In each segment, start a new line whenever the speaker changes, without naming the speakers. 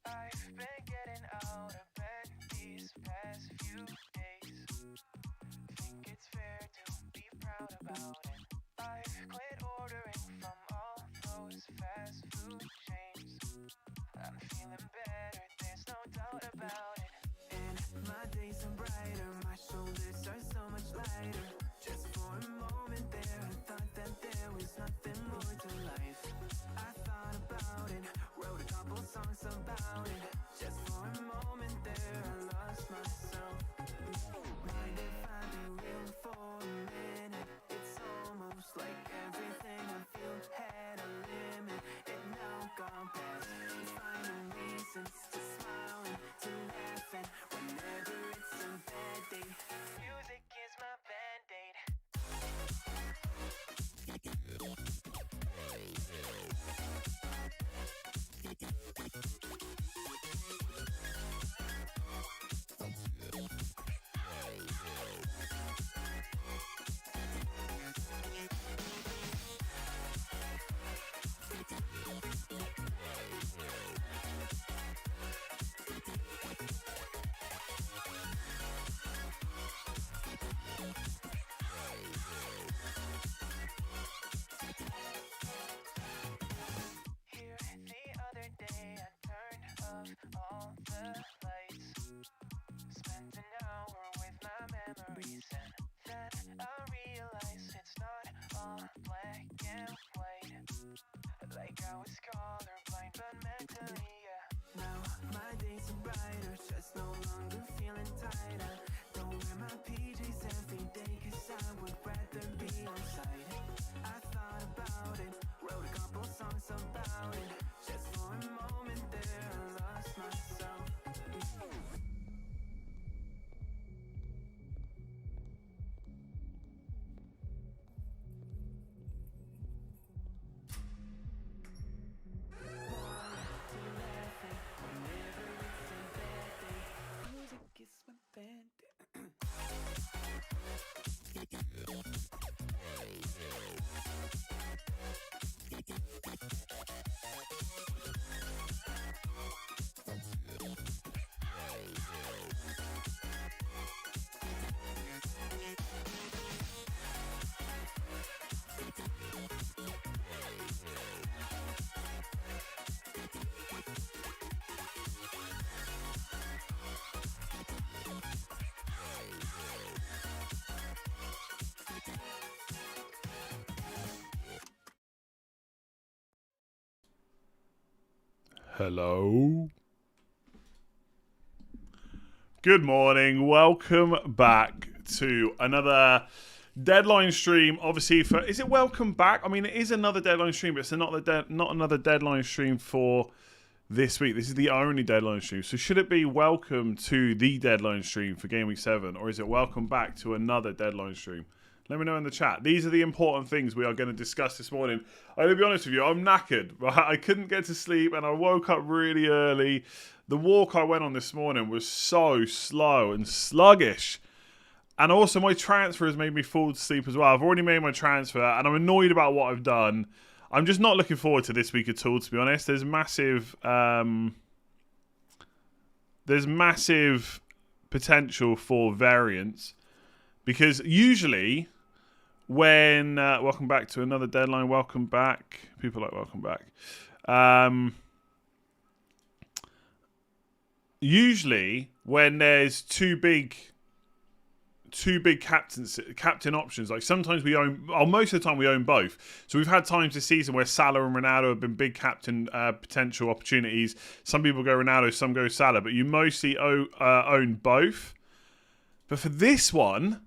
I've been getting out of bed these past few days. Think it's fair to be proud about it. I've quit ordering from all those fast food chains. I'm feeling better, there's no doubt about it. And my days are brighter, my shoulders are so much lighter. Just for a moment there, I thought that there was nothing more to life. I thought about it, wrote a couple songs about it. Just for a moment there, I lost myself. Mind if I be real for a minute? It's almost like everything I feel had a limit. It now gone past. Finding reasons to smile and to laugh, and whenever it's a bad day, music is my band-aid. Here the other day I turned off all the lights. Spent an hour with my memories, and then I realized it's not all black and white. Like I was colorblind but mentally, yeah. Now my days are brighter, just no longer feeling tired. I don't wear my PJs every day, cause I would rather be on site. I thought about it, wrote a couple songs about it. Just for a moment there, I lost myself. Music is my band.
Hello. Good morning. Welcome back to another deadline stream. Obviously, is it welcome back? I mean, it is another deadline stream, but it's not another deadline stream for this week. This is the only deadline stream. So should it be welcome to the deadline stream for Game Week 7, or is it welcome back to another deadline stream? Let me know in the chat. These are the important things we are going to discuss this morning. I'm going to be honest with you, I'm knackered. Right? I couldn't get to sleep and I woke up really early. The walk I went on this morning was so slow and sluggish. And also my transfer has made me fall asleep as well. I've already made my transfer and I'm annoyed about what I've done. I'm just not looking forward to this week at all, to be honest. There's massive potential for variance. Because usually when... welcome back to another deadline. Welcome back. People like welcome back. Usually when there's two big two big captain options. Like sometimes we own, most of the time we own both. So we've had times this season where Salah and Ronaldo have been big captain potential opportunities. Some people go Ronaldo, some go Salah, but you mostly own both. But for this one,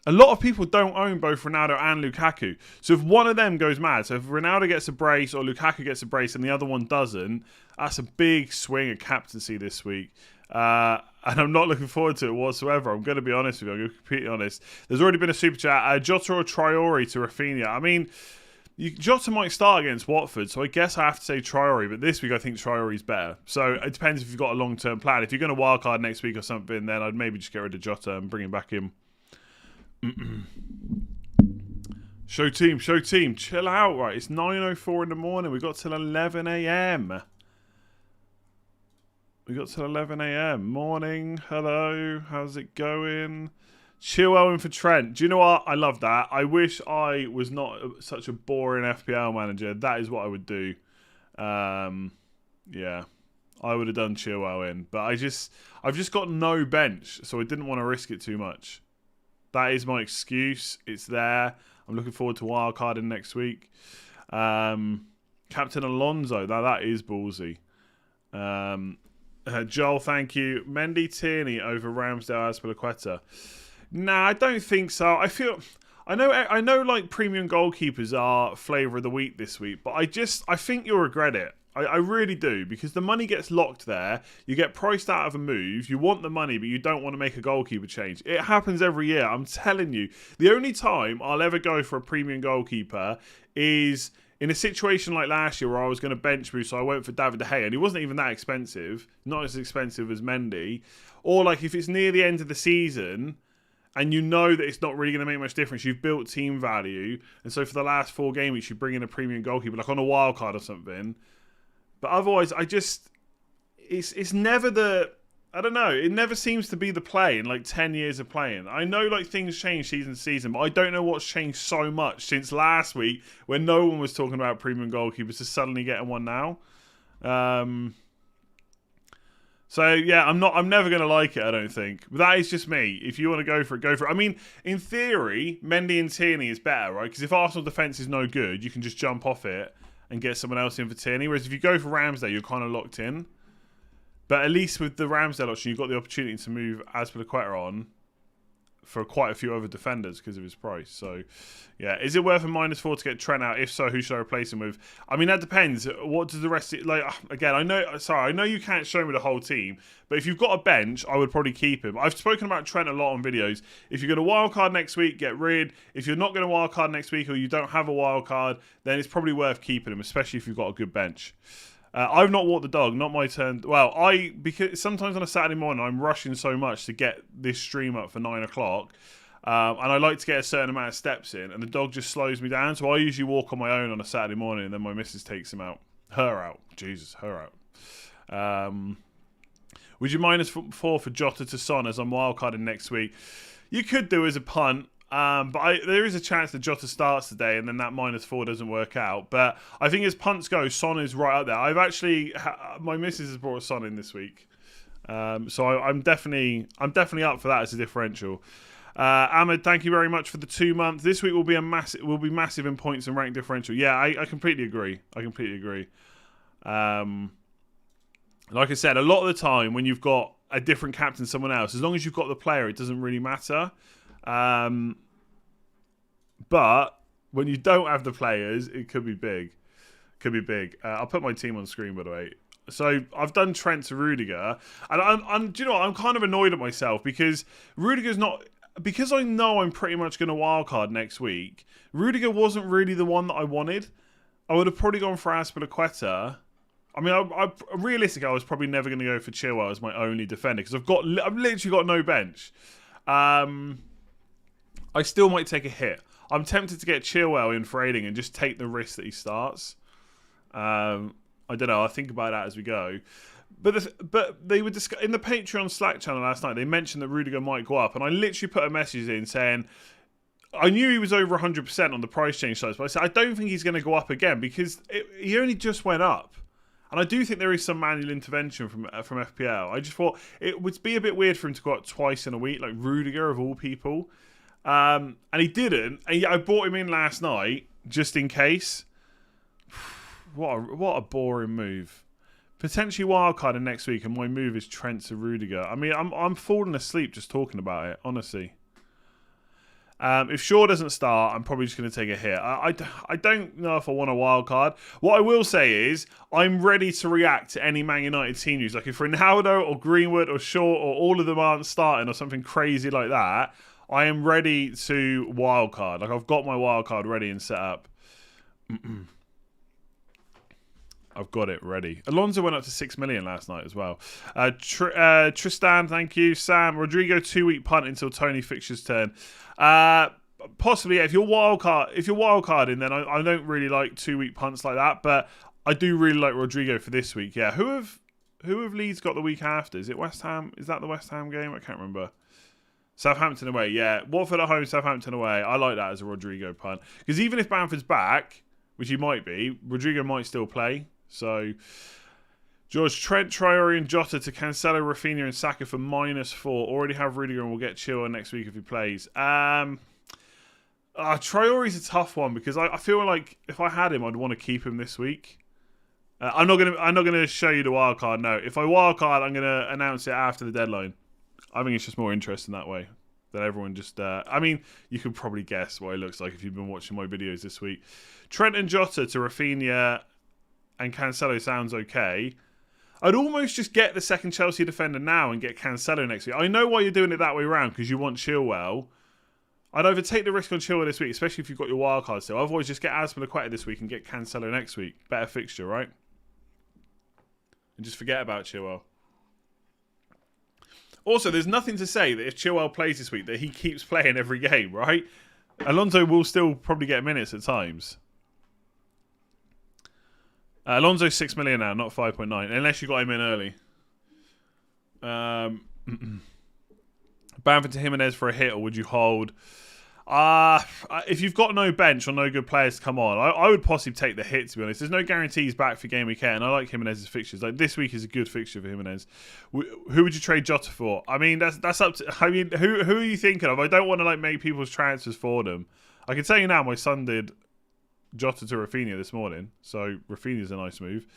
a lot of people don't own both Ronaldo and Lukaku. So if one of them goes mad, so if Ronaldo gets a brace or Lukaku gets a brace and the other one doesn't, that's a big swing of captaincy this week. And I'm not looking forward to it whatsoever. I'm going to be honest with you. I'm going to be completely honest. There's already been a super chat. Jota or Traore to Rafinha. I mean, Jota might start against Watford, so I guess I have to say Traore. But this week I think Traore's better. So it depends if you've got a long-term plan. If you're going to wildcard next week or something, then I'd maybe just get rid of Jota and bring him back in. Show team. Chill out, right? It's 9:04 in the morning. We got till 11 a.m. Morning. Hello. How's it going? Chilwell in for Trent. Do you know what? I love that. I wish I was not such a boring FPL manager. That is what I would do. Yeah. I would have done Chilwell in. But I've just got no bench, so I didn't want to risk it too much. That is my excuse. It's there. I'm looking forward to wildcarding next week. Captain Alonso. Now that is ballsy. Joel, thank you. Mendy, Tierney over Ramsdale, Azpilicueta. Nah, I don't think so. I know like premium goalkeepers are flavour of the week this week, but I think you'll regret it. I really do, because the money gets locked there. You get priced out of a move. You want the money, but you don't want to make a goalkeeper change. It happens every year. I'm telling you. The only time I'll ever go for a premium goalkeeper is in a situation like last year where I was going to bench boost, so I went for David De Gea, and he wasn't even that expensive. Not as expensive as Mendy. Or like if it's near the end of the season and you know that it's not really going to make much difference, you've built team value, and so for the last 4 game weeks you bring in a premium goalkeeper, like on a wild card or something. But otherwise, it's never I don't know, it never seems to be the play in like 10 years of playing. I know like things change season to season, but I don't know what's changed so much since last week when no one was talking about premium goalkeepers to suddenly getting one now. So yeah, I'm never going to like it, I don't think. But that is just me. If you want to go for it, go for it. I mean, in theory, Mendy and Tierney is better, right? Because if Arsenal defence is no good, you can just jump off it and get someone else in for Tierney. Whereas if you go for Ramsdale, you're kind of locked in. But at least with the Ramsdale option, you've got the opportunity to move Azpilicueta on for quite a few other defenders because of his price. So, yeah. Is it worth a -4 to get Trent out? If so, who should I replace him with? I mean, that depends. What does the rest... Like, again, I know you can't show me the whole team, but if you've got a bench, I would probably keep him. I've spoken about Trent a lot on videos. If you're going to wildcard next week, get rid. If you're not going to wildcard next week or you don't have a wildcard, then it's probably worth keeping him, especially if you've got a good bench. I've not walked the dog, not my turn. Well, because sometimes on a Saturday morning I'm rushing so much to get this stream up for 9 o'clock, and I like to get a certain amount of steps in, and the dog just slows me down. So I usually walk on my own on a Saturday morning, and then my missus takes him out. Her out. Would you -4 for Jota to Son as I'm wildcarding next week? You could do as a punt. But there is a chance that Jota starts today and then that -4 doesn't work out. But I think as punts go, Son is right up there. I've actually... my missus has brought Son in this week. So I'm definitely up for that as a differential. Ahmed, thank you very much for the 2 months. This week will be massive in points and rank differential. Yeah, I completely agree. Like I said, a lot of the time when you've got a different captain to someone else, as long as you've got the player, it doesn't really matter. But when you don't have the players, it could be big. I'll put my team on screen, by the way. So I've done Trent to Rudiger, and do you know what? I'm kind of annoyed at myself because Rudiger's not... Because I know I'm pretty much going to wildcard next week, Rudiger wasn't really the one that I wanted. I would have probably gone for Azpilicueta. I mean, realistically, I was probably never going to go for Chilwell as my only defender because I've literally got no bench. I still might take a hit. I'm tempted to get Chilwell in for aiding and just take the risk that he starts. I don't know. I'll think about that as we go. But they were in the Patreon Slack channel last night. They mentioned that Rudiger might go up, and I literally put a message in saying I knew he was over 100% on the price change size, but I said I don't think he's going to go up again because he only just went up, And I do think there is some manual intervention from FPL. I just thought it would be a bit weird for him to go out twice in a week, like Rudiger of all people. And he didn't. And I brought him in last night just in case. What a boring move. Potentially wildcard in next week, and my move is Trent to Rudiger. I mean, I'm falling asleep just talking about it, honestly. If Shaw doesn't start, I'm probably just going to take a hit. I don't know if I want a wild card. What I will say is I'm ready to react to any Man United team news. Like if Ronaldo or Greenwood or Shaw or all of them aren't starting or something crazy like that, I am ready to wild card. Like I've got my wild card ready and set up. I've got it ready. Alonso went up to 6 million last night as well. Tristan, thank you. Sam, Rodrigo 2-week punt until Tony fixtures turn. Possibly, yeah, if you're wildcarding, then I don't really like 2-week punts like that. But I do really like Rodrigo for this week. Yeah, who have Leeds got the week after? Is it West Ham? Is that the West Ham game? I can't remember. Southampton away. Yeah, Watford at home, Southampton away. I like that as a Rodrigo punt because even if Bamford's back, which he might be, Rodrigo might still play. So, George, Trent, Traore and Jota to Cancelo, Rafinha and Saka for -4. Already have Rudiger and we'll get Chilwell next week if he plays. Traore's a tough one because I feel like if I had him, I'd want to keep him this week. I'm not gonna show you the wild card. No, if I wild card, I'm gonna announce it after the deadline. I think it's just more interesting that way. That everyone just... I mean, you could probably guess what it looks like if you've been watching my videos this week. Trent and Jota to Rafinha and Cancelo sounds okay. I'd almost just get the second Chelsea defender now and get Cancelo next week. I know why you're doing it that way around because you want Chilwell. I'd either take the risk on Chilwell this week, especially if you've got your wild card still. Otherwise, just get Azpilicueta this week and get Cancelo next week. Better fixture, right? And just forget about Chilwell. Also, there's nothing to say that if Chilwell plays this week that he keeps playing every game, right? Alonso will still probably get minutes at times. Alonso's 6 million now, not 5.9, unless you got him in early. Bamford to Jimenez for a hit, or would you hold? If you've got no bench or no good players to come on, I would possibly take the hit, to be honest. There's no guarantees back for Game Week 8, and I like Jimenez's fixtures. Like this week is a good fixture for Jimenez. Who would you trade Jota for? I mean, that's up to... I mean, who are you thinking of? I don't want to like make people's transfers for them. I can tell you now, my son did Jota to Rafinha this morning, so Rafinha's a nice move.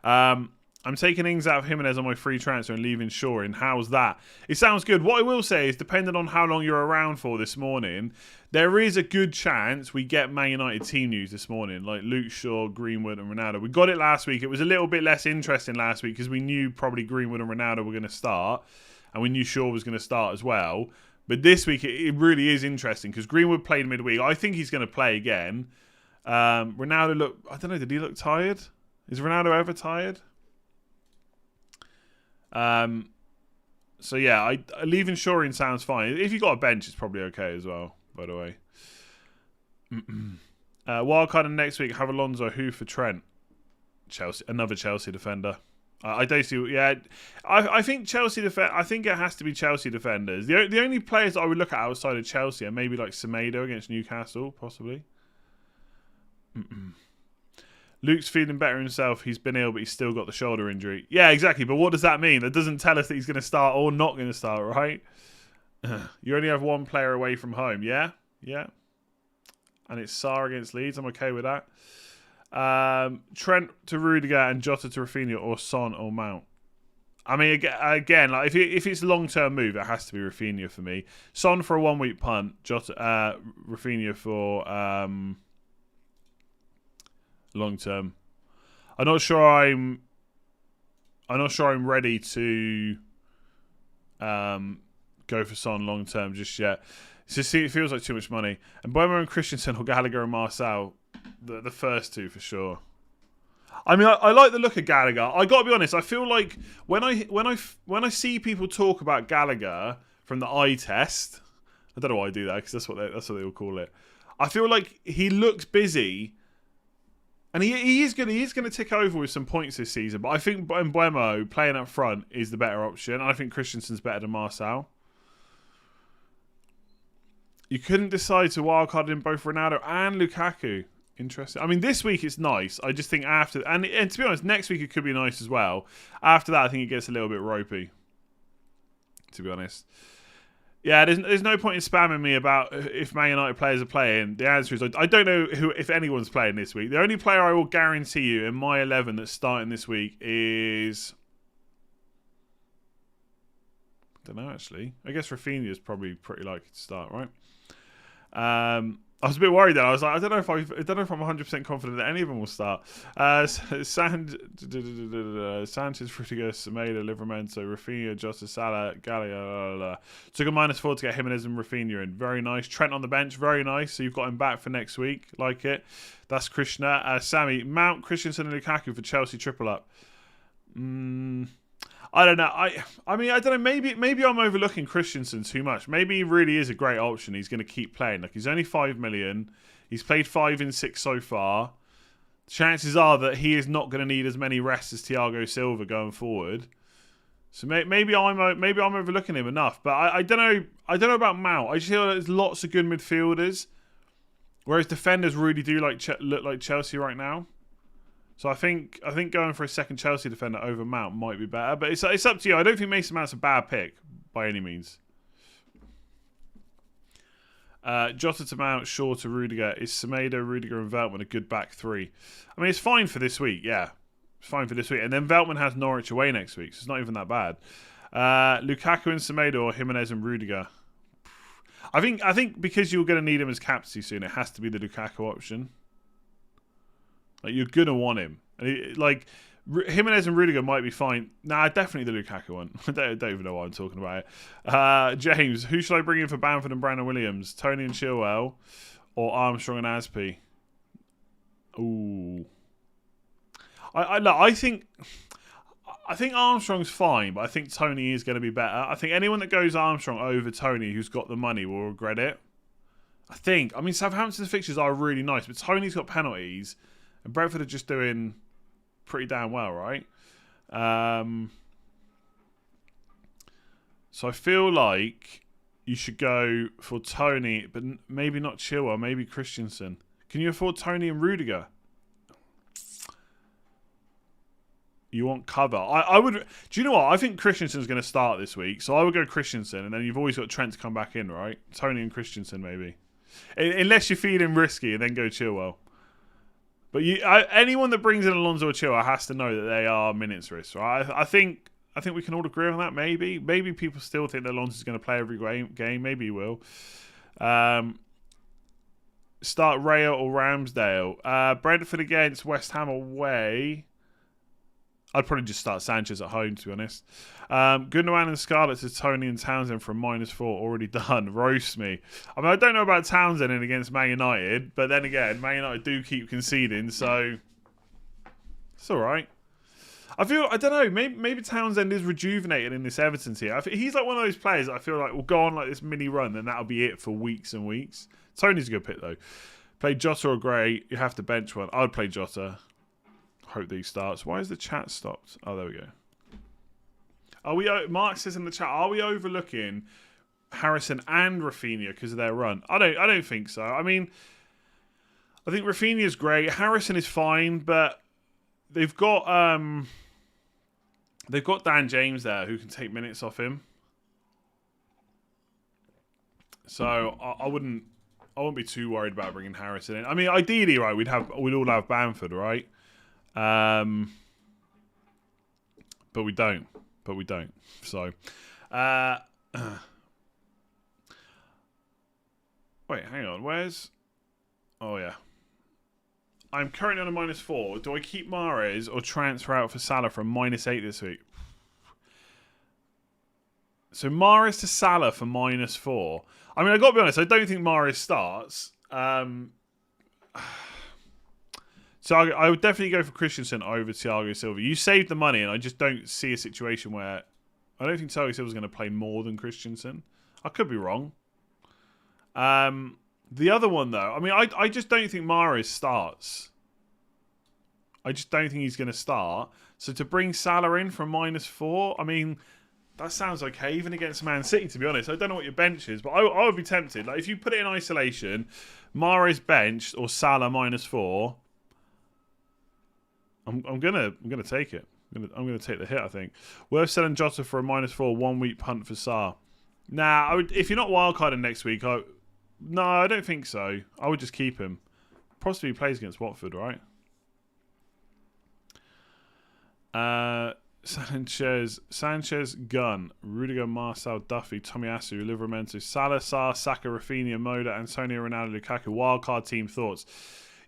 I'm taking Ings out of Jimenez on my free transfer and leaving Shaw in. How's that? It sounds good. What I will say is, depending on how long you're around for this morning, there is a good chance we get Man United team news this morning, like Luke Shaw, Greenwood and Ronaldo. We got it last week. It was a little bit less interesting last week because we knew probably Greenwood and Ronaldo were going to start, and we knew Shaw was going to start as well. But this week, it really is interesting because Greenwood played midweek. I think he's going to play again. Ronaldo looked... I don't know, did he look tired? Is Ronaldo ever tired? So yeah, leaving Shaw in sounds fine. If you got a bench, it's probably okay as well. By the way, wildcard in next week. Have Alonso. Who for Trent? Chelsea, another Chelsea defender. I don't see. Yeah, I think Chelsea I think it has to be Chelsea defenders. The only players that I would look at outside of Chelsea are maybe like Semedo against Newcastle, possibly. Luke's feeling better himself. He's been ill, but he's still got the shoulder injury. Yeah, exactly. But what does that mean? That doesn't tell us that he's going to start or not going to start, right? You only have one player away from home. Yeah? Yeah. And it's Sarr against Leeds. I'm okay with that. Trent to Rudiger and Jota to Rafinha or Son or Mount. I mean, again, like if it's a long-term move, it has to be Rafinha for me. Son for a 1-week punt. Jota, Rafinha for... long term. I'm not sure I'm ready to go for Son long term just yet. It feels like too much money. And Boehmer and Christensen or Gallagher and Marcel, the first two for sure. I mean, I like the look of Gallagher. I got to be honest. I feel like when I see people talk about Gallagher from the eye test, I don't know why I do that because that's what they all call it. I feel like he looks busy. And he is going to tick over with some points this season. But I think Mbeumo playing up front is the better option. And I think Christensen's better than Marcel. You couldn't decide to wildcard in both Ronaldo and Lukaku interesting. I mean, this week it's nice. I just think after, and to be honest, next week it could be nice as well. After that, I think it gets a little bit ropey, to be honest. Yeah, there's no point in spamming me about if Man United players are playing. The answer is I don't know if anyone's playing this week. The only player I will guarantee you in my 11 that's starting this week is... I don't know, actually. I guess Rafinha is probably pretty likely to start, right? I was a bit worried then. I was like, I don't know if I'm 100% confident that any of them will start. Sanchez, Rudiger, Semedo, Livramento, Rafinha, Jota, Salah, Gallagher. Took a -4 to get Jimenez and Rafinha in. Very nice. Trent on the bench, very nice. So you've got him back for next week. Like it. That's Krishna. Sammy, Mount, Christensen and Lukaku for Chelsea triple up. I don't know. I mean, I don't know. Maybe I'm overlooking Christensen too much. Maybe he really is a great option. He's going to keep playing. Like, he's only 5 million. He's played 5 in 6 so far. Chances are that he is not going to need as many rests as Thiago Silva going forward. So maybe I'm overlooking him enough. But I don't know. I don't know about Mount. I just feel like there's lots of good midfielders, whereas defenders really do look like Chelsea right now. So I think going for a second Chelsea defender over Mount might be better. But it's up to you. I don't think Mason Mount's a bad pick by any means. Jota to Mount, Shaw to Rudiger. Is Semedo, Rudiger and Veltman a good back three? I mean, it's fine for this week, yeah. It's fine for this week. And then Veltman has Norwich away next week, so it's not even that bad. Lukaku and Semedo or Jimenez and Rudiger? I think because you're going to need him as captaincy soon, it has to be the Lukaku option. Like, you're going to want him. And Jimenez and Rudiger might be fine. Nah, definitely the Lukaku one. I don't even know why I'm talking about it. James, who should I bring in for Bamford and Brandon Williams? Tony and Chilwell or Armstrong and Aspi? Ooh. I think Armstrong's fine, but I think Tony is going to be better. I think anyone that goes Armstrong over Tony who's got the money will regret it. I mean, Southampton's fixtures are really nice, but Tony's got penalties. And Brentford are just doing pretty damn well, right? So I feel like you should go for Tony, but maybe not Chilwell, maybe Christensen. Can you afford Tony and Rudiger? You want cover? I would. Do you know what? I think Christensen's going to start this week, so I would go Christensen, and then you've always got Trent to come back in, right? Tony and Christensen, maybe. Unless you're feeling risky, and then go Chilwell. But anyone that brings in Alonso or Chilwell has to know that they are minutes risks, right? I think we can all agree on that. Maybe people still think that Alonso's going to play every game. Maybe he will. Start Raya or Ramsdale. Brentford against West Ham away. I'd probably just start Sanchez at home, to be honest. Gundogan and Scarlett to Tony and Townsend from -4 already done. Roast me. I mean, I don't know about Townsend in against Man United, but then again, Man United do keep conceding, so it's all right. I don't know, maybe Townsend is rejuvenated in this Everton team. He's like one of those players that I feel like will go on like this mini run, and that'll be it for weeks and weeks. Tony's a good pick, though. Play Jota or Gray, you have to bench one. I would play Jota. Hope that he starts. Why is the chat stopped? Oh, there we go. Mark says in the chat, are we overlooking Harrison and Rafinha because of their run? I don't think so. I mean, I think Rafinha's great. Harrison is fine, but they've got Dan James there who can take minutes off him. So I wouldn't be too worried about bringing Harrison in. I mean, ideally, right, we'd all have Bamford, right? But we don't. So, wait, hang on. Where's? Oh yeah. I'm currently on a -4. Do I keep Mahrez or transfer out for Salah from -8 this week? So Mahrez to Salah for -4. I mean, I got to be honest. I don't think Mahrez starts. So I would definitely go for Christensen over Thiago Silva. You saved the money, and I just don't see a situation where I don't think Thiago Silva's going to play more than Christensen. I could be wrong. The other one, though, I mean, I just don't think Mahrez starts. I just don't think he's going to start. So to bring Salah in from -4, I mean, That sounds okay, even against Man City, to be honest. I don't know what your bench is, but I would be tempted. Like, if you put it in isolation, Mahrez benched or Salah -4, I'm gonna take it. I'm gonna take the hit, I think. Worth selling Jota for a -4 1-week punt for Salah. Nah, if you're not wildcarding next week, no, I don't think so. I would just keep him. Possibly he plays against Watford, right? Sanchez, Gunn, Rudiger, Marcel, Duffy, Tomiyasu, Livramento, Salah, Sarr, Saka, Rafinha, Moda, Antonio, Ronaldo, Lukaku. Wildcard team thoughts.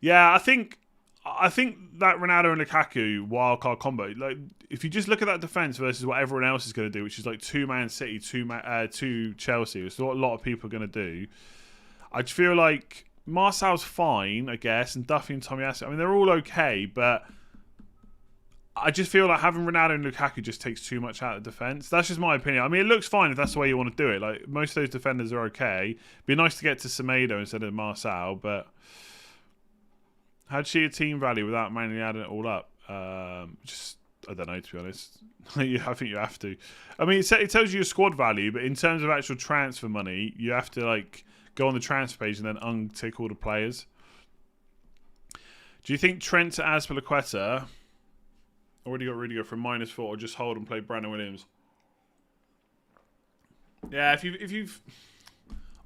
Yeah, I think that Ronaldo and Lukaku wildcard combo, like, if you just look at that defense versus what everyone else is going to do, which is like 2 Man City, 2 Chelsea, it's what a lot of people are going to do. I just feel like Marcel's fine, I guess, and Duffy and Tomiyasu, I mean, they're all okay, but I just feel like having Ronaldo and Lukaku just takes too much out of defence. That's just my opinion. I mean, it looks fine if that's the way you want to do it. Like, most of those defenders are okay. It'd be nice to get to Semedo instead of Marcel, but how'd she a team value without manually adding it all up? Just, I don't know, to be honest. I think you have to. I mean, it tells you your squad value, but in terms of actual transfer money, you have to, like, go on the transfer page and then untick all the players. Do you think Trent to Azpilicueta already got Rudiger from -4, or just hold and play Brandon Williams? Yeah, if you've...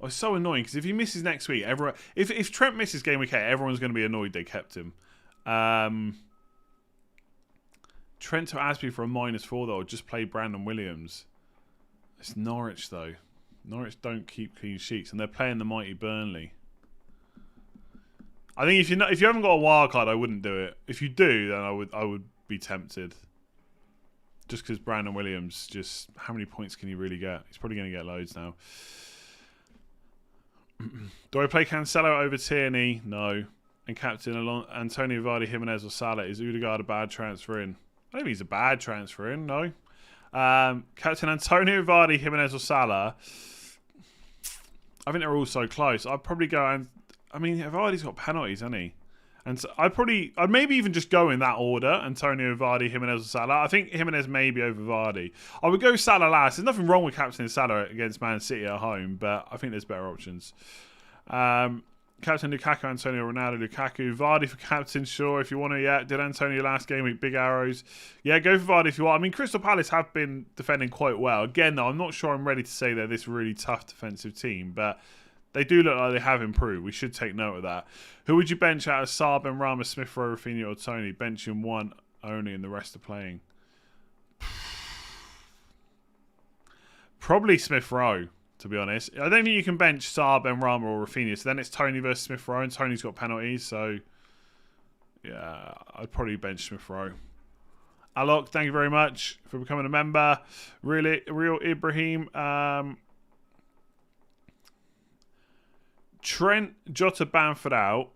Oh, it's so annoying, because if he misses next week, if Trent misses game week 8, everyone's going to be annoyed they kept him. Trent to Asby for a -4, though, or just play Brandon Williams. It's Norwich, though. Norwich don't keep clean sheets, and they're playing the mighty Burnley. I think if you haven't got a wild card, I wouldn't do it. If you do, then I would be tempted. Just because Brandon Williams, just how many points can he really get? He's probably going to get loads now. Do I play Cancelo over Tierney? No. And captain Antonio, Vardy, Jimenez or Salah? Is Odegaard a bad transfer in? I don't think he's a bad transfer in, no. Captain Antonio, Vardy, Jimenez or Salah? I think they're all so close. I'd probably go and... I mean, Vardy's got penalties, hasn't he? And so I'd maybe even just go in that order. Antonio, Vardy, Jimenez or Salah. I think Jimenez maybe over Vardy. I would go Salah last. There's nothing wrong with captaining Salah against Man City at home, but I think there's better options. Captain Lukaku, Antonio, Ronaldo, Lukaku. Vardy for captain, sure, if you want to. Yeah, did Antonio last game with big arrows? Yeah, go for Vardy if you want. I mean, Crystal Palace have been defending quite well. Again, though, I'm not sure I'm ready to say they're this really tough defensive team, but they do look like they have improved. We should take note of that. Who would you bench out of Saab and Rama, Smith Rowe, Rafinha or Tony? Benching one only and the rest are playing. Probably Smith Rowe, to be honest. I don't think you can bench Saab and Rama or Rafinha. So then it's Tony versus Smith Rowe, and Tony's got penalties. So, yeah, I'd probably bench Smith Rowe. Alok, thank you very much for becoming a member. Real Ibrahim. Trent, Jota, Bamford out.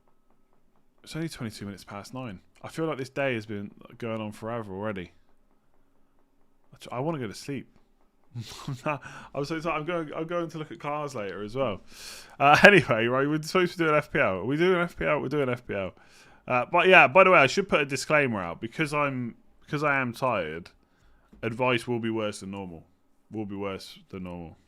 It's only 22 minutes past 9. I feel like this day has been going on forever already. I want to go to sleep. I'm so excited. I'm going to look at cars later as well. Anyway, right, we're supposed to do an FPL. Are we doing an FPL? We're doing FPL. But yeah, by the way, I should put a disclaimer out because I am tired. Advice will be worse than normal. Will be worse than normal.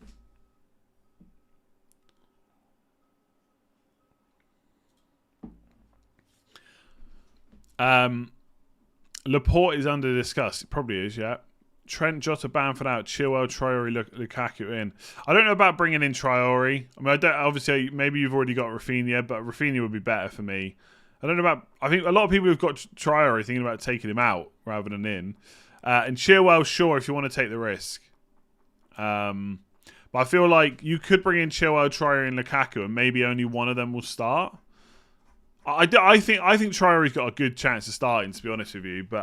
Laporte is under discuss. It probably is, yeah. Trent, Jota, Bamford out. Chilwell, Traore, Lukaku in. I don't know about bringing in Traore. I mean, obviously, maybe you've already got Rafinha, but Rafinha would be better for me. I don't know about... I think a lot of people who've got Traore are thinking about taking him out rather than in. And Chilwell, sure, if you want to take the risk. But I feel like you could bring in Chilwell, Traore and Lukaku, and maybe only one of them will start. I think Traore's got a good chance of starting, to be honest with you, but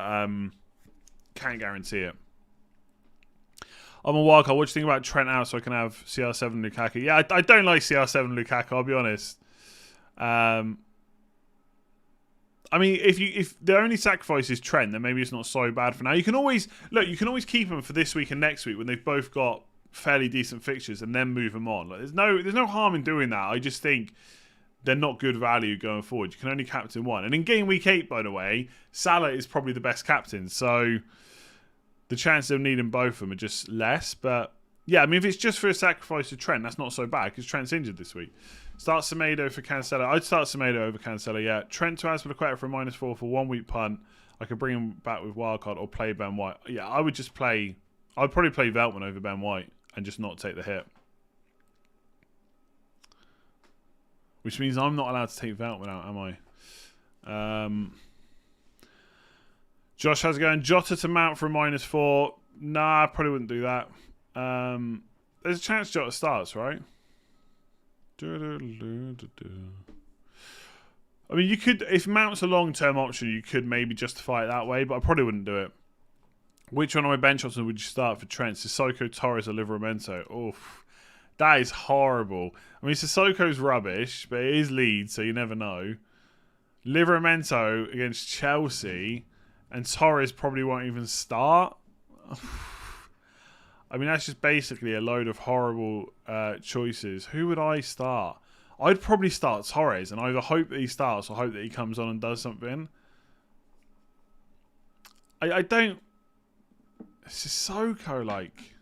can't guarantee it. I'm a wildcard. What do you think about Trent out so I can have CR7 Lukaku? Yeah, I don't like CR7 Lukaku, I'll be honest. I mean, if the only sacrifice is Trent, then maybe it's not so bad for now. You can always keep him for this week and next week when they've both got fairly decent fixtures and then move them on. Like, there's no harm in doing that. I just think they're not good value going forward. You can only captain one. And in game week 8, by the way, Salah is probably the best captain. So the chances of needing both of them are just less. But yeah, I mean, if it's just for a sacrifice of Trent, that's not so bad because Trent's injured this week. Start Semedo for Cancelo. I'd start Semedo over Cancelo, yeah. Trent to Azpilicueta for a -4 for 1 week punt. I could bring him back with wildcard or play Ben White. Yeah, I would just play... I'd probably play Veltman over Ben White and just not take the hit. Which means I'm not allowed to take Veltman out, am I? Josh, how's it going? Jota to Mount for a -4. Nah, I probably wouldn't do that. There's a chance Jota starts, right? I mean, you could, if Mount's a long-term option, you could maybe justify it that way, but I probably wouldn't do it. Which one of my bench options would you start for Trent? Sissoko, Torres, or Livramento? Oof. That is horrible. I mean, Sissoko's rubbish, but it is Leeds, so you never know. Livramento against Chelsea, and Torres probably won't even start. I mean, that's just basically a load of horrible choices. Who would I start? I'd probably start Torres and either hope that he starts or hope that he comes on and does something. I don't... Sissoko, like...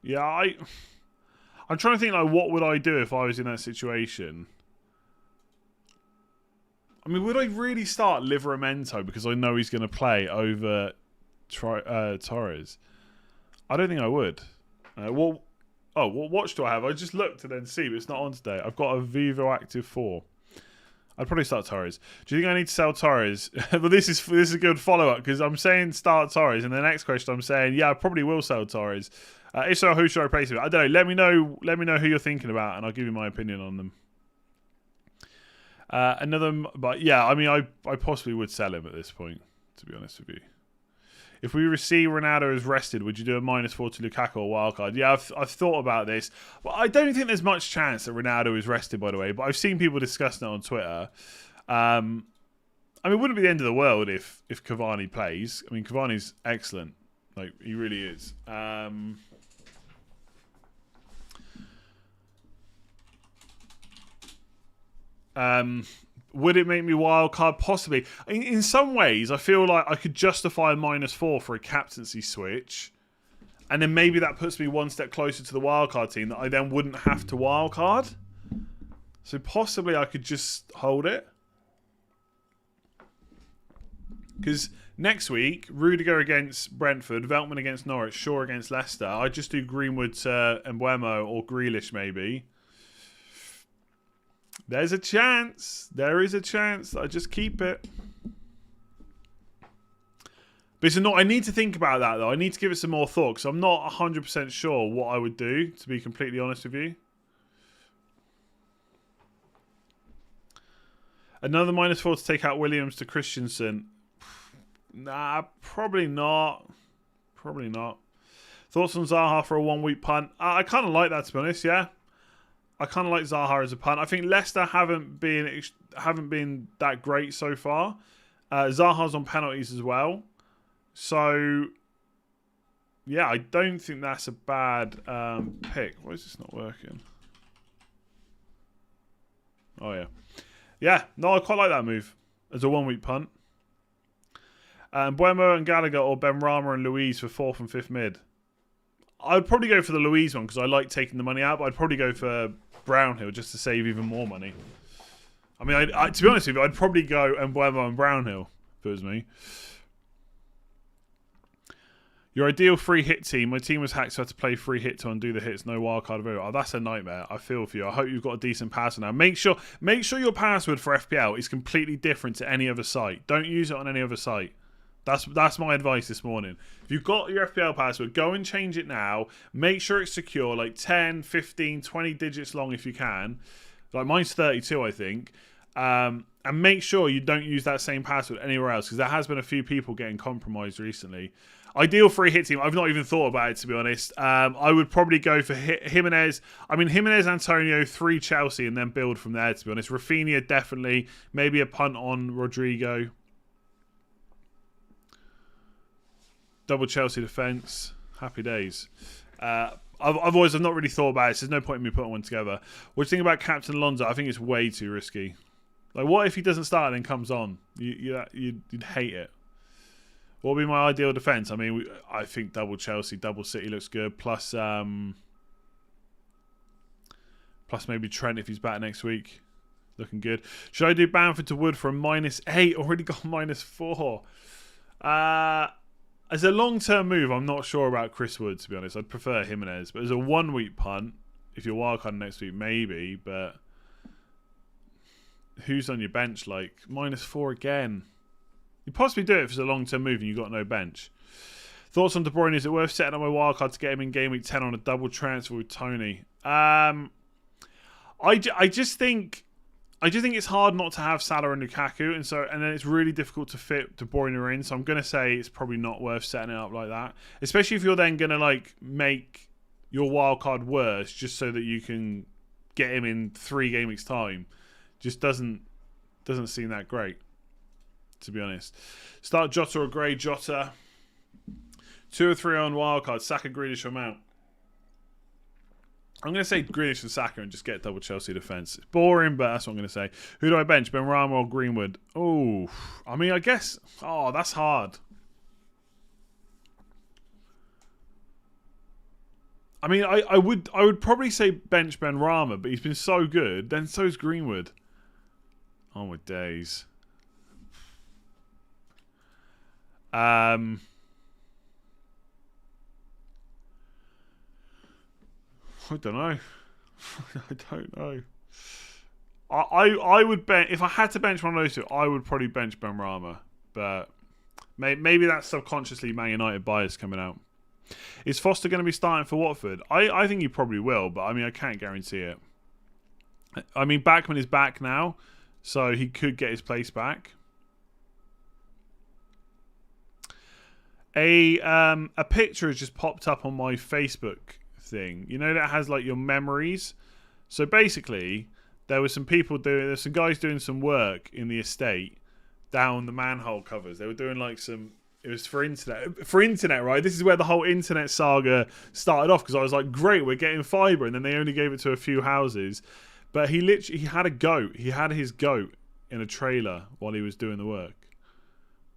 Yeah, I'm trying to think, like, what would I do if I was in that situation? I mean, would I really start Livramento because I know he's going to play over Torres? I don't think I would. What watch do I have? I just looked and then see, but it's not on today. I've got a Vivo Active 4. I'd probably start Torres. Do you think I need to sell Torres? Well, this is a good follow-up because I'm saying start Torres, and the next question I'm saying, yeah, I probably will sell Torres. If so, who should I replace him with? I don't know. Let me know who you're thinking about, and I'll give you my opinion on them. But yeah, I mean, I possibly would sell him at this point, to be honest with you. If we receive Ronaldo as rested, would you do a -4 to Lukaku or wildcard? Yeah, I've thought about this. Well, I don't think there's much chance that Ronaldo is rested, by the way, but I've seen people discussing it on Twitter. I mean, it wouldn't be the end of the world if Cavani plays. I mean, Cavani's excellent. Like, he really is. Would it make me wild card? Possibly. In some ways, I feel like I could justify a -4 for a captaincy switch, and then maybe that puts me one step closer to the wildcard team that I then wouldn't have to wildcard. So possibly I could just hold it. Because next week, Rudiger against Brentford, Veltman against Norwich, Shaw against Leicester. I'd just do Greenwood to Mbeumo or Grealish maybe. There's a chance. There is a chance. I just keep it. But it's not. I need to think about that, though. I need to give it some more thought, because I'm not 100% sure what I would do, to be completely honest with you. Another -4 to take out Williams to Christensen. Nah, probably not. Probably not. Thoughts on Zaha for a 1 week punt? I kind of like that, to be honest, yeah. I kind of like Zaha as a punt. I think Leicester haven't been that great so far. Zaha's on penalties as well. So, yeah, I don't think that's a bad pick. Why is this not working? Oh, yeah. Yeah, no, I quite like that move as a 1 week punt. Mbeumo and Gallagher or Benrahma and Louise for 4th and 5th mid. I'd probably go for the Louise one because I like taking the money out, but I'd probably go for Brownhill just to save even more money. I mean, to be honest with you, I'd probably go Mbeumo and Brownhill if it was me. Your ideal free hit team. My team was hacked, so I had to play free hit to undo the hits. No wildcard available. Oh, that's a nightmare. I feel for you. I hope you've got a decent password now. Make sure your password for FPL is completely different to any other site. Don't use it on any other site. That's my advice this morning. If you've got your FPL password, go and change it now. Make sure it's secure, like 10, 15, 20 digits long if you can. Like mine's 32, I think. And make sure you don't use that same password anywhere else, because there has been a few people getting compromised recently. Ideal free hit team. I've not even thought about it, to be honest. I would probably go for Jimenez. I mean, Jimenez, Antonio, 3 Chelsea, and then build from there, to be honest. Rafinha, definitely. Maybe a punt on Rodrigo. Double Chelsea defence. Happy days. I've not really thought about it, so there's no point in me putting one together. What do you think about Captain Alonso? I think it's way too risky. Like, what if he doesn't start and then comes on? You'd hate it. What would be my ideal defence? I mean, I think double Chelsea, double City looks good. Plus maybe Trent if he's back next week. Looking good. Should I do Bamford to Wood for a -8? Already got -4. As a long-term move, I'm not sure about Chris Wood, to be honest. I'd prefer Jimenez. But as a one-week punt, if you're wildcard next week, maybe. But who's on your bench? Like, -4 again. You possibly do it if it's a long-term move and you've got no bench. Thoughts on De Bruyne? Is it worth setting up my wildcard to get him in game week 10 on a double transfer with Tony? I just think it's hard not to have Salah and Lukaku, and then it's really difficult to fit De Bruyne in. So I'm going to say it's probably not worth setting it up like that, especially if you're then going to like make your wild card worse just so that you can get him in 3 game weeks time. Just doesn't seem that great, to be honest. Start Jota or Gray. Jota 2 or 3 on wild card. Saka, Grealish or Mount. I'm going to say Grealish and Saka and just get double Chelsea defence. It's boring, but that's what I'm going to say. Who do I bench? Benrahma or Greenwood? Oh, I mean, I guess... Oh, that's hard. I mean, I would probably say bench Benrahma, but he's been so good. Then so's Greenwood. Oh, my days. I don't know. I don't know. I would bench, if I had to bench one of those two, I would probably bench Benrahma. But maybe that's subconsciously Man United bias coming out. Is Foster going to be starting for Watford? I think he probably will, but I mean, I can't guarantee it. I mean, Backman is back now, so he could get his place back. A picture has just popped up on my Facebook thing. You know that has like your memories. So basically, there's some guys doing some work in the estate down the manhole covers. They were doing like it was for internet, right? This is where the whole internet saga started off, because I was like, great, we're getting fibre, and then they only gave it to a few houses. But he had a goat. He had his goat in a trailer while he was doing the work.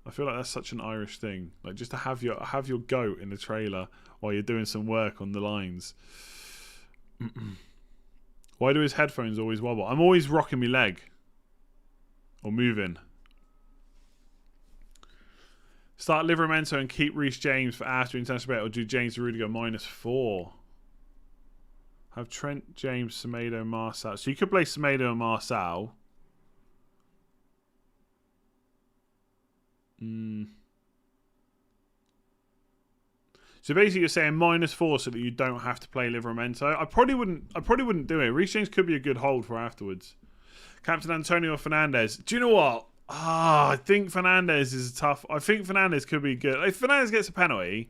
I feel like that's such an Irish thing. Like, just to have your goat in the trailer while you're doing some work on the lines. Why do his headphones always wobble? I'm always rocking my leg. Or moving. Start Livramento and keep Reece James for after international bet, or do James Rudiger -4. Have Trent, James, Semedo, Marcel. So you could play Semedo and Marcel. So basically you're saying -4 so that you don't have to play Livramento. I probably wouldn't do it. Reece James could be a good hold for afterwards. Captain Antonio Fernandez. Do you know what? I think Fernandez is tough. I think Fernandez could be good. If Fernandez gets a penalty,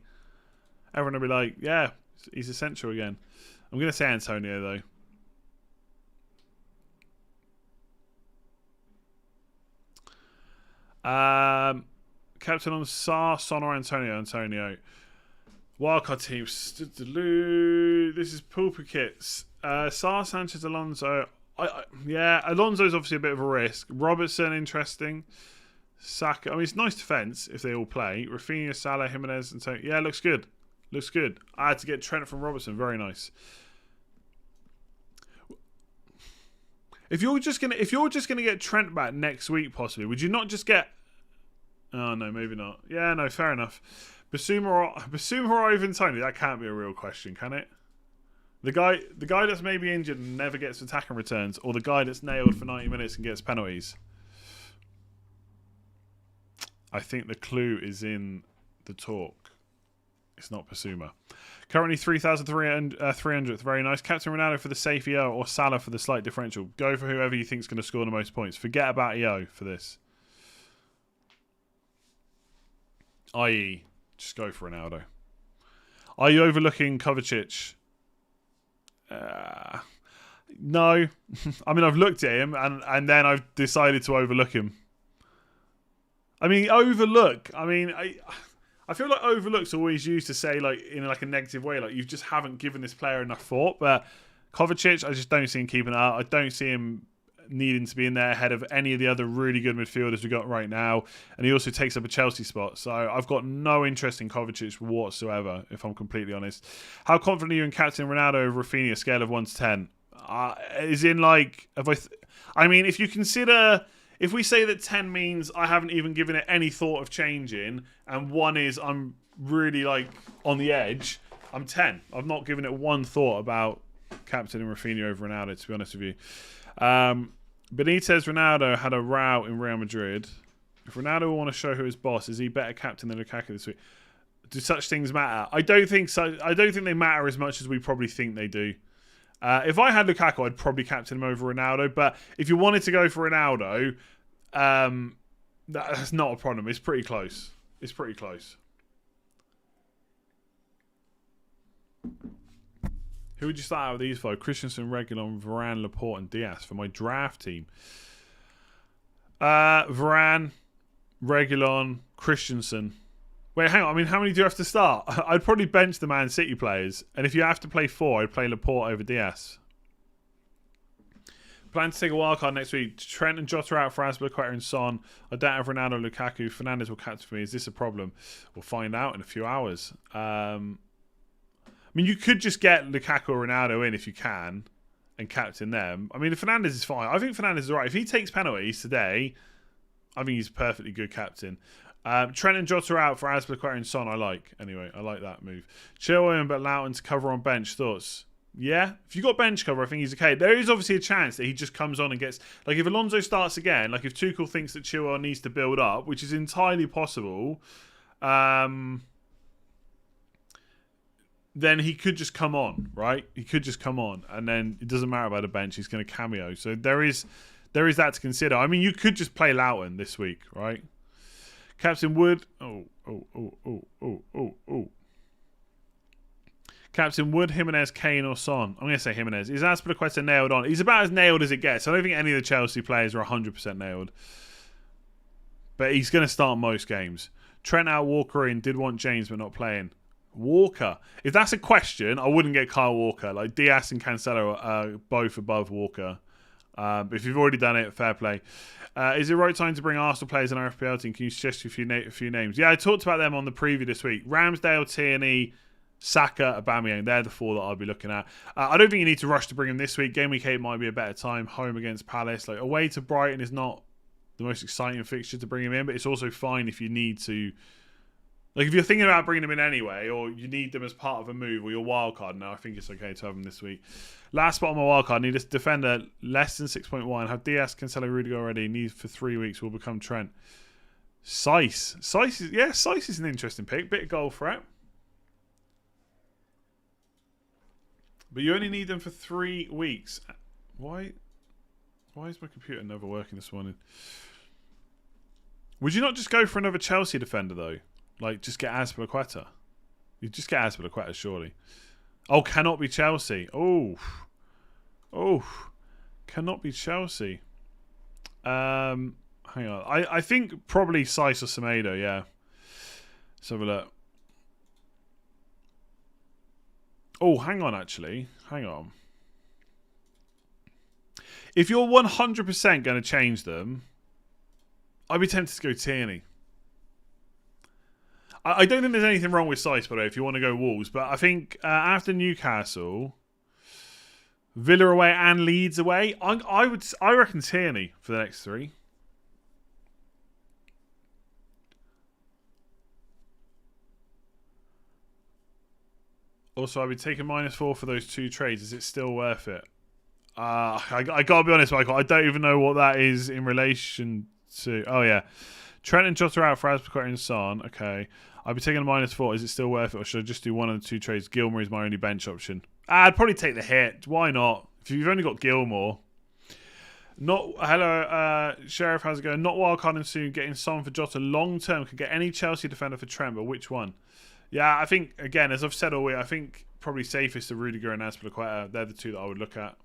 everyone will be like, yeah, he's essential again. I'm going to say Antonio, though. Captain on Sar, Son or Antonio. Wildcard teams. This is Pulper Kits. Sar, Sanchez, Alonso. Yeah, Alonso's obviously a bit of a risk. Robertson, interesting. Saka. I mean, it's nice defence if they all play. Rafinha, Salah, Jimenez, and so yeah, looks good. Looks good. I had to get Trent from Robertson. Very nice. If you're just gonna get Trent back next week, possibly, would you not just get? Oh no, maybe not. Yeah, no, fair enough. Basuma or Ivan Toney? That can't be a real question, can it? The guy that's maybe injured and never gets attacking returns, or the guy that's nailed for 90 minutes and gets penalties? I think the clue is in the talk. It's not Basuma. Currently 3,300th. Very nice. Captain Ronaldo for the safe EO or Salah for the slight differential. Go for whoever you think is going to score the most points. Forget about EO for this. I.e., just go for Ronaldo. Are you overlooking Kovacic? No. I mean, I've looked at him and then I've decided to overlook him. I mean, overlook. I mean, I feel like overlook's always used to say, like, in like a negative way, like you just haven't given this player enough thought. But Kovacic, I just don't see him keeping it up. I don't see him needing to be in there ahead of any of the other really good midfielders we got right now. And he also takes up a Chelsea spot. So I've got no interest in Kovacic whatsoever, if I'm completely honest. How confident are you in captain Ronaldo over Rafinha, scale of 1 to 10? Is in like, if you consider, if we say that 10 means I haven't even given it any thought of changing, and 1 is I'm really like on the edge, I'm 10. I've not given it one thought about captain and Rafinha over Ronaldo, to be honest with you. Benitez Ronaldo had a row in Real Madrid. If Ronaldo will want to show who his boss, is he better captain than Lukaku this week? Do such things matter? I don't think so. I don't think they matter as much as we probably think they do. If I had Lukaku, I'd probably captain him over Ronaldo. But if you wanted to go for Ronaldo, that's not a problem. It's pretty close. It's pretty close. Who would you start out with these 5? Christensen, Reguilon, Varane, Laporte, and Diaz for my draft team. Varane, Reguilon, Christensen. Wait, hang on. I mean, how many do you have to start? I'd probably bench the Man City players. And if you have to play 4, I'd play Laporte over Diaz. Plan to take a wildcard next week. Trent and Jota out for Azpilicueta and Son. I don't have Ronaldo, Lukaku. Fernandes will captain for me. Is this a problem? We'll find out in a few hours. I mean, you could just get Lukaku or Ronaldo in if you can and captain them. I mean, Fernandes is fine. I think Fernandes is all right. If he takes penalties today, I think he's a perfectly good captain. Trent and Jota out for Azpilicueta and Son, I like. Anyway, I like that move. Chilwell but Loughton to cover on bench. Thoughts? Yeah? If you got bench cover, I think he's okay. There is obviously a chance that he just comes on and gets... Like, if Alonso starts again, like if Tuchel thinks that Chilwell needs to build up, which is entirely possible... then he could just come on, right? He could just come on, and then it doesn't matter about the bench. He's going to cameo. So there is that to consider. I mean, you could just play Loughton this week, right? Captain Wood. Captain Wood, Jimenez, Kane, or Son. I'm going to say Jimenez. Is Azpilicueta nailed on? He's about as nailed as it gets. I don't think any of the Chelsea players are 100% nailed. But he's going to start most games. Trent out, Walker in. Did want James, but not playing. Walker. If that's a question, I wouldn't get Kyle Walker. Like Diaz and Cancelo are both above Walker. But if you've already done it, fair play. Is it right time to bring Arsenal players in our FPL team? Can you suggest a few names? Yeah, I talked about them on the preview this week. Ramsdale, Tierney, Saka, Aubameyang. They're the 4 that I'll be looking at. I don't think you need to rush to bring them this week. Game week 8 might be a better time. Home against Palace. Like away to Brighton is not the most exciting fixture to bring him in, but it's also fine if you need to. Like, if you're thinking about bringing them in anyway, or you need them as part of a move, or your wildcard, no, I think it's okay to have them this week. Last spot on my wildcard, need a defender less than 6.1. Have Diaz, Cancelo, Rudiger already. Need for 3 weeks. Will become Trent. Sice is an interesting pick. Bit of goal threat. But you only need them for 3 weeks. Why is my computer never working this morning? Would you not just go for another Chelsea defender, though? Like, just get Azpilicueta. You just get Azpilicueta, surely. Oh, cannot be Chelsea. Oh. Cannot be Chelsea. Hang on. I think probably Sice or Semedo, yeah. Let's have a look. Oh, hang on, actually. Hang on. If you're 100% going to change them, I'd be tempted to go Tierney. I don't think there's anything wrong with Sice, by the way, if you want to go Wolves. But I think after Newcastle, Villa away and Leeds away, I reckon Tierney for the next 3. Also, I'd be taking -4 for those 2 trades. Is it still worth it? I gotta be honest, Michael. I don't even know what that is in relation to. Oh yeah, Trent and Jota out for Azpilicueta and Son. Okay, I'd be taking a -4. Is it still worth it, or should I just do one of the 2 trades? Gilmour is my only bench option. I'd probably take the hit. Why not? If you've only got Gilmour. Hello, Sheriff. How's it going? Not wildcarding soon. Getting Son for Jota long term. Could get any Chelsea defender for Trent, but which one? Yeah, I think again, as I've said all week, I think probably safest are Rudiger and Azpilicueta. They're the 2 that I would look at.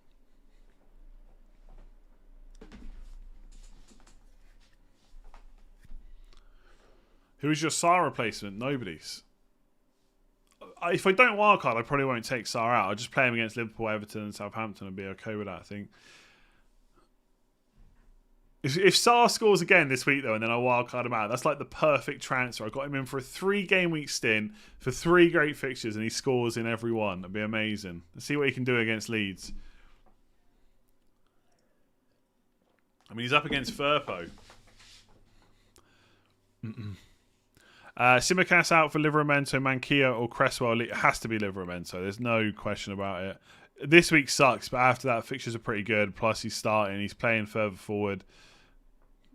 Who is your Sarr replacement? Nobody's. If I don't wildcard, I probably won't take Sarr out. I'll just play him against Liverpool, Everton, and Southampton and be okay with that, I think. If Saar scores again this week, though, and then I wildcard him out, that's like the perfect transfer. I got him in for a 3-game-week stint for 3 great fixtures, and he scores in every one. That'd be amazing. Let's see what he can do against Leeds. I mean, he's up against Firpo. Simicast out for Livramento, Manquillo, or Cresswell. It has to be Livramento. There's no question about it. This week sucks, but after that, fixtures are pretty good. Plus, he's starting. He's playing further forward.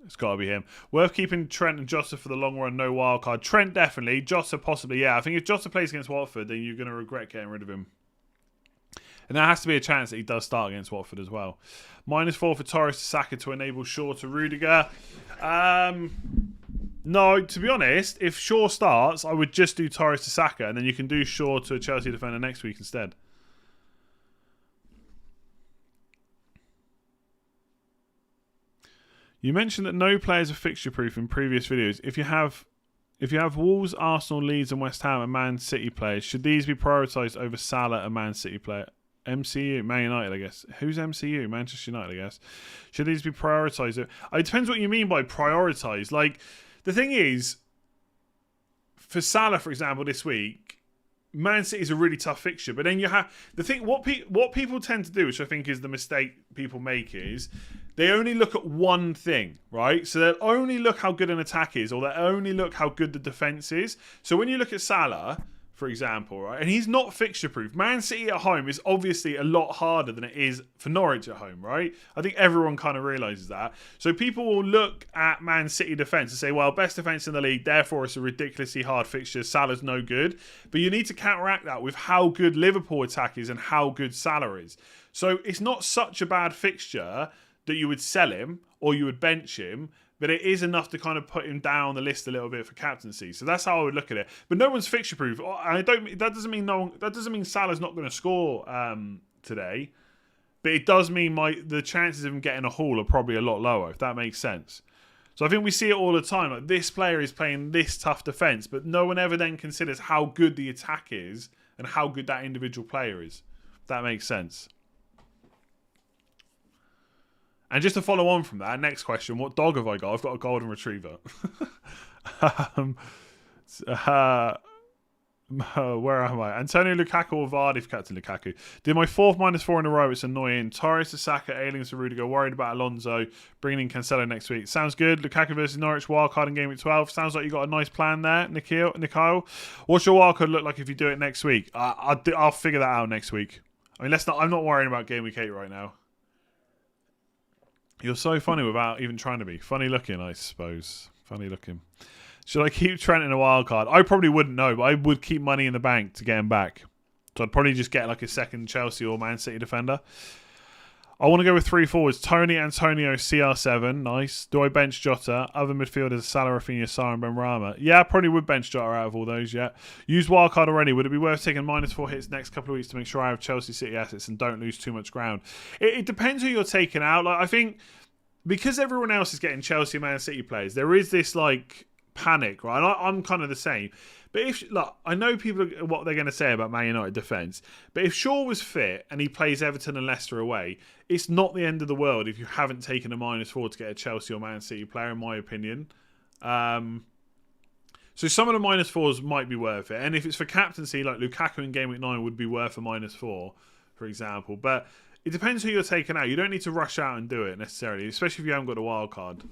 It's got to be him. Worth keeping Trent and Jota for the long run. No wild card. Trent definitely. Jota possibly. Yeah, I think if Jota plays against Watford, then you're going to regret getting rid of him. And there has to be a chance that he does start against Watford as well. -4 for Torres to Saka to enable Shaw to Rudiger. No, to be honest, if Shaw starts, I would just do Torres to Saka, and then you can do Shaw to a Chelsea defender next week instead. You mentioned that no players are fixture-proof in previous videos. If you have Wolves, Arsenal, Leeds, and West Ham and Man City players, should these be prioritised over Salah and Man City player? MCU, Man United, I guess. Who's MCU? Manchester United, I guess. Should these be prioritised? It depends what you mean by prioritised. Like, the thing is, for Salah, for example, this week, Man City is a really tough fixture. But then you have the thing. What people tend to do, which I think is the mistake people make, is they only look at one thing, right? So they'll only look how good an attack is, or they'll only look how good the defense is. So when you look at Salah, for example, right, and he's not fixture proof. Man City at home is obviously a lot harder than it is for Norwich at home, right? I think everyone kind of realises that. So people will look at Man City defence and say, well, best defence in the league, therefore it's a ridiculously hard fixture. Salah's no good. But you need to counteract that with how good Liverpool attack is and how good Salah is. So it's not such a bad fixture that you would sell him or you would bench him, but it is enough to kind of put him down the list a little bit for captaincy. So that's how I would look at it. But no one's fixture proof. That doesn't mean Salah's not going to score today. But it does mean the chances of him getting a haul are probably a lot lower, if that makes sense. So I think we see it all the time. Like, this player is playing this tough defence, but no one ever then considers how good the attack is and how good that individual player is. If that makes sense. And just to follow on from that, next question, what dog have I got? I've got a golden retriever. Where am I? Antonio Lukaku or Vardy for Captain Lukaku. Did my 4th -4 in a row. It's annoying. Torres to Saka, Ailings to Rudiger. Worried about Alonso. Bringing in Cancelo next week. Sounds good. Lukaku versus Norwich. Wildcard in game week 12. Sounds like you got a nice plan there, Nikhil. What's your wildcard look like if you do it next week? I'll figure that out next week. I mean, I'm not worrying about game week 8 right now. You're so funny without even trying to be. Funny looking, I suppose. Funny looking. Should I keep Trent in a wild card? I probably wouldn't know, but I would keep money in the bank to get him back. So I'd probably just get like a second Chelsea or Man City defender. I want to go with 3 forwards. Tony, Antonio, CR7. Nice. Do I bench Jota? Other midfielders, Salah, Rafinha, Sarr and Benrahma. Yeah, I probably would bench Jota out of all those, yeah. Use wildcard already. Would it be worth taking -4 hits next couple of weeks to make sure I have Chelsea City assets and don't lose too much ground? It depends who you're taking out. Like, I think because everyone else is getting Chelsea and Man City players, there is this like panic, right? I'm kind of the same. But I know people what they're going to say about Man United defence, but if Shaw was fit and he plays Everton and Leicester away, it's not the end of the world if you haven't taken a -4 to get a Chelsea or Man City player, in my opinion. So some of the -4s might be worth it, and if it's for captaincy, like Lukaku in game week 9 would be worth a -4, for example. But it depends who you're taking out. You don't need to rush out and do it necessarily, especially if you haven't got a wild card.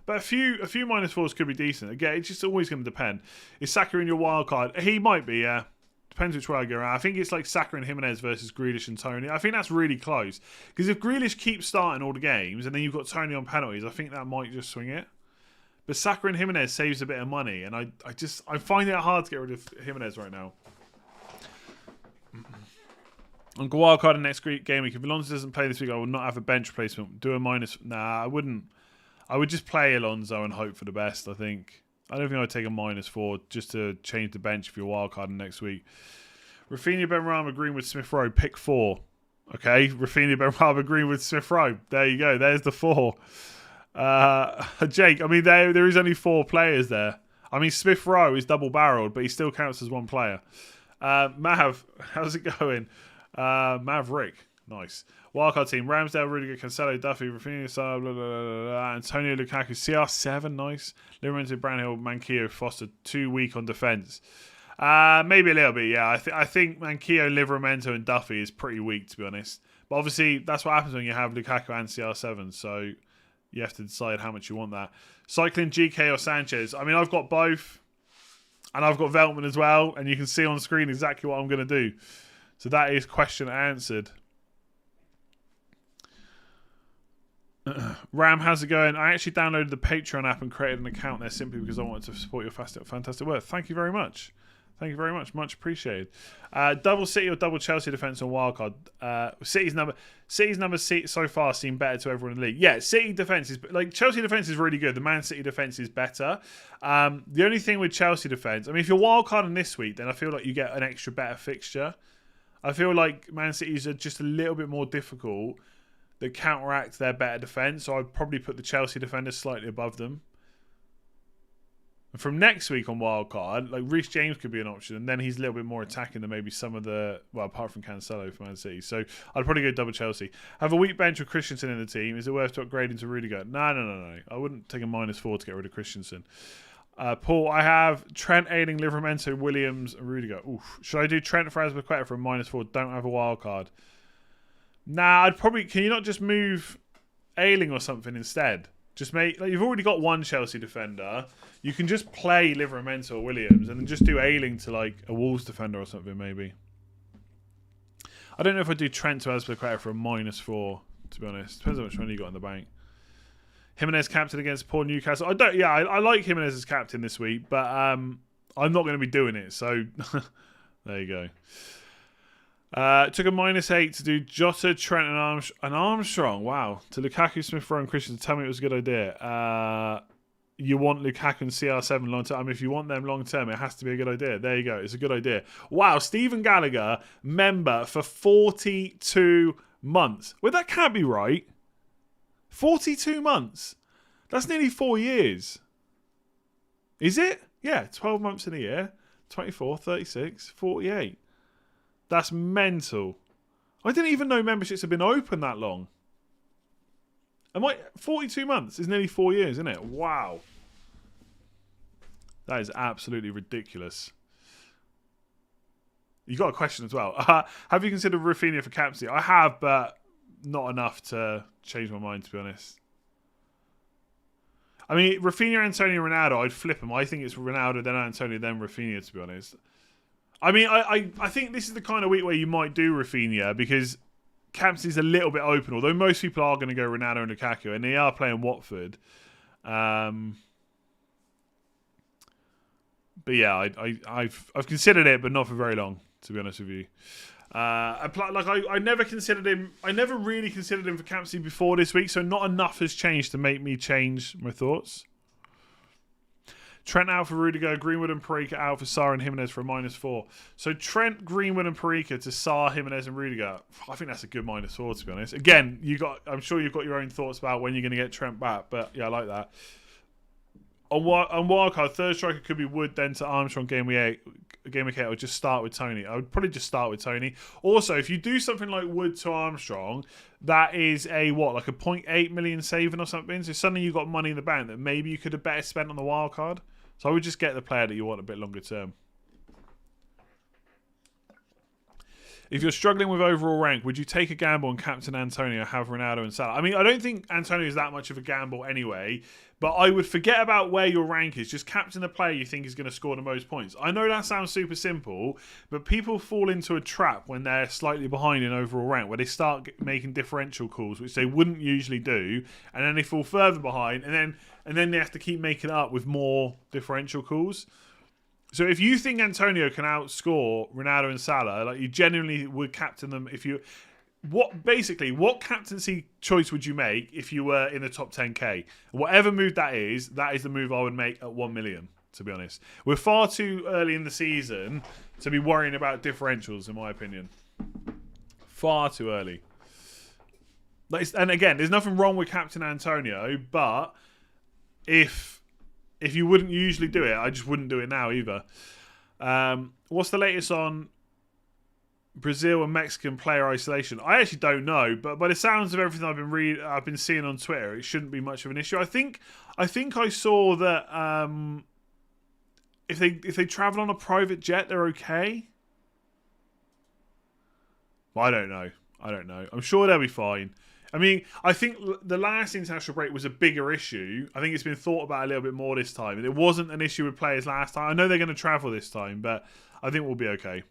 But a few -4s could be decent. Again, it's just always going to depend. Is Saka in your wild card? He might be, yeah. Depends which way I go around. I think it's like Saka and Jimenez versus Grealish and Tony. I think that's really close. Because if Grealish keeps starting all the games and then you've got Tony on penalties, I think that might just swing it. But Saka and Jimenez saves a bit of money. And I find it hard to get rid of Jimenez right now. On wild card in next game week. If Alonso doesn't play this week, I will not have a bench replacement. Do a minus. Nah, I wouldn't. I would just play Alonso and hope for the best, I think. I don't think I would take a -4 just to change the bench if you're wildcarding next week. Rafinha, Benrahma, Greenwood, Smith Rowe, pick 4. Okay, Rafinha, Benrahma, Greenwood, Smith Rowe. There you go. There's the 4. Jake, I mean, there is only 4 players there. I mean, Smith Rowe is double-barreled, but he still counts as one player. Mav, how's it going? Maverick. Nice. Wildcard team: Ramsdale, Rudiger, Cancelo, Duffy, Rafinha, Salah, blah, blah, blah, blah, Antonio, Lukaku, CR7. Nice. Livramento, Brownhill, Manquillo, Foster. 2 weak on defence. Maybe a little bit. Yeah, I think Manquillo, Livramento, and Duffy is pretty weak, to be honest. But obviously, that's what happens when you have Lukaku and CR7. So you have to decide how much you want that. Cycling GK or Sanchez. I mean, I've got both. And I've got Veltman as well. And you can see on screen exactly what I'm going to do. So that is question answered. Ram, how's it going? I actually downloaded the Patreon app and created an account there simply because I wanted to support your fantastic work. Thank you very much. Thank you very much. Much appreciated. Double City or double Chelsea defence on wildcard. City's number so far seem better to everyone in the league. Yeah, City defence is like Chelsea defence is really good. The Man City defence is better. The only thing with Chelsea defence, I mean, if you're wildcarding this week, then I feel like you get an extra better fixture. I feel like Man City's are just a little bit more difficult that counteract their better defence. So I'd probably put the Chelsea defenders slightly above them. And from next week on wildcard, like Reece James could be an option, and then he's a little bit more attacking than maybe some of the, well, apart from Cancelo for Man City. So I'd probably go double Chelsea. Have a weak bench with Christensen in the team. Is it worth upgrading to Rudiger? No. I wouldn't take a -4 to get rid of Christensen. Paul, I have Trent, Ayling, Livramento, Williams, and Rudiger. Oof. Should I do Trent for Azpilicueta for a -4? Don't have a wild card. Nah, I'd probably. Can you not just move Ayling or something instead? Just make like you've already got one Chelsea defender. You can just play Livramento or Williams and then just do Ayling to like a Wolves defender or something maybe. I don't know if I'd do Trent to Azpilicueta for a -4. To be honest, depends how much money you got in the bank. Jimenez captain against poor Newcastle. I don't. Yeah, I like Jimenez as captain this week, but I'm not going to be doing it. So there you go. Took a -8 to do Jota, Trent, and Armstrong. Wow. To Lukaku, Smith Rowe, and Christian. Tell me it was a good idea. You want Lukaku and CR7 long term. I mean, if you want them long term, it has to be a good idea. There you go. It's a good idea. Wow. Stephen Gallagher, member for 42 months. Well, that can't be right. 42 months. That's nearly 4 years. Is it? Yeah, 12 months in a year. 24, 36, 48. That's mental. I didn't even know memberships have been open that long. 42 months is nearly 4 years, isn't it? Wow. That is absolutely ridiculous. You got a question as well. Have you considered Rafinha for captaincy? I have, but not enough to change my mind, to be honest. I mean, Rafinha, Antonio, Ronaldo, I'd flip them. I think it's Ronaldo, then Antonio, then Rafinha, to be honest. I mean, I think this is the kind of week where you might do Rafinha because captaincy's a little bit open, although most people are going to go Ronaldo and Lukaku, and they are playing Watford. But yeah, I've considered it, but not for very long, to be honest with you. I never considered him. I never really considered him for captaincy before this week, so not enough has changed to make me change my thoughts. Trent out for Rudiger, Greenwood and Parika out for Sarr and Jimenez for a -4. So Trent, Greenwood and Parika to Sarr, Jimenez and Rudiger. I think that's a good -4, to be honest. Again, I'm sure you've got your own thoughts about when you're going to get Trent back, but yeah, I like that. On wildcard, third striker could be Wood, then to Armstrong, game week 8, or just start with Tony. I would probably just start with Tony. Also, if you do something like Wood to Armstrong, that is like a 0.8 million saving or something. So suddenly you've got money in the bank that maybe you could have better spent on the wildcard. So I would just get the player that you want a bit longer term. If you're struggling with overall rank, would you take a gamble on Captain Antonio, have Ronaldo and Salah? I mean, I don't think Antonio is that much of a gamble anyway, but I would forget about where your rank is. Just captain the player you think is going to score the most points. I know that sounds super simple, but people fall into a trap when they're slightly behind in overall rank, where they start making differential calls, which they wouldn't usually do, and then they fall further behind, and then they have to keep making it up with more differential calls. So if you think Antonio can outscore Ronaldo and Salah, like you genuinely would captain them what captaincy choice would you make if you were in the top 10k? Whatever move that is the move I would make at 1 million, to be honest. We're far too early in the season to be worrying about differentials, in my opinion. Far too early. And again, there's nothing wrong with Captain Antonio, but if you wouldn't usually do it, I just wouldn't do it now either. What's the latest on Brazil and Mexican player isolation. I actually don't know, but by the sounds of everything I've been seeing on Twitter, it shouldn't be much of an issue. I think I saw that if they travel on a private jet, they're okay. Well, I don't know. I'm sure they'll be fine. I mean, I think the last international break was a bigger issue. I think it's been thought about a little bit more this time. And it wasn't an issue with players last time. I know they're going to travel this time, but I think we'll be okay.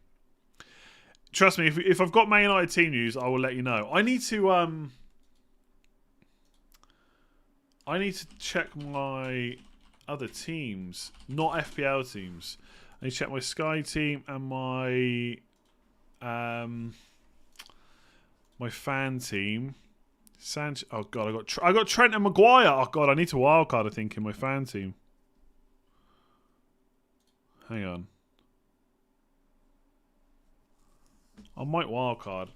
Trust me, if I've got Man United team news, I will let you know. I need to check my other teams, not FPL teams. I need to check my Sky team and my my fan team. Oh god, I got Trent and Maguire. Oh god, I need to wildcard, I think, in my fan team. Hang on. I might wildcard.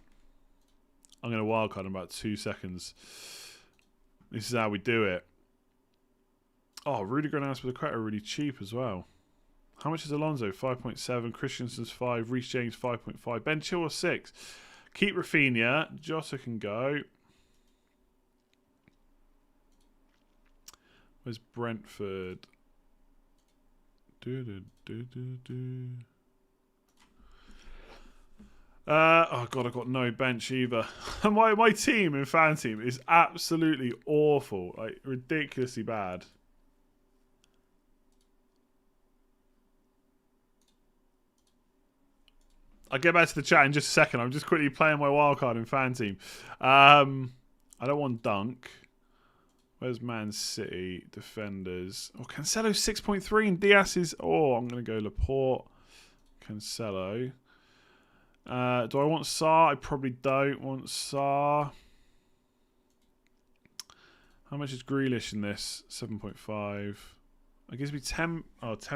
I'm going to wildcard in about 2 seconds. This is how we do it. Oh, Rudiger and Aspilicueta are really cheap as well. How much is Alonso? 5.7. Christensen's 5. Reece James 5.5. Ben Chilwell 6. Keep Rafinha. Jota can go. Where's Brentford? Oh god, I've got no bench either. my team in fan team is absolutely awful, like ridiculously bad. I'll get back to the chat in just a second. I'm just quickly playing my wildcard in fan team. I don't want Dunk. Where's Man City defenders? Oh, Cancelo 6.3 and Diaz is. Oh, I'm gonna go Laporte, Cancelo. Do I want Sarr? I probably don't want Sarr. How much is Grealish in this? 7.5. It gives me 10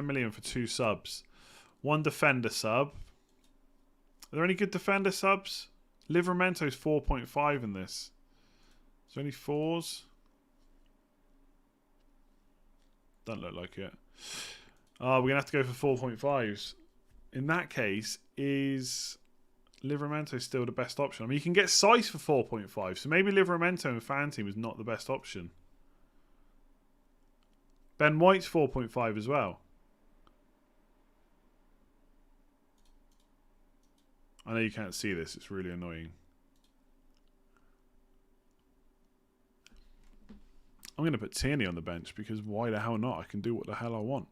million for 2 subs. 1 defender sub. Are there any good defender subs? Livramento's 4.5 in this. Is there any 4s? Don't look like it. Oh, we're going to have to go for 4.5s. In that case, is Livramento still the best option? I mean, you can get Sice for 4.5, so maybe Livramento in fan team is not the best option. Ben White's 4.5 as well. I know you can't see this, it's really annoying. I'm going to put Tierney on the bench because why the hell not? I can do what the hell I want.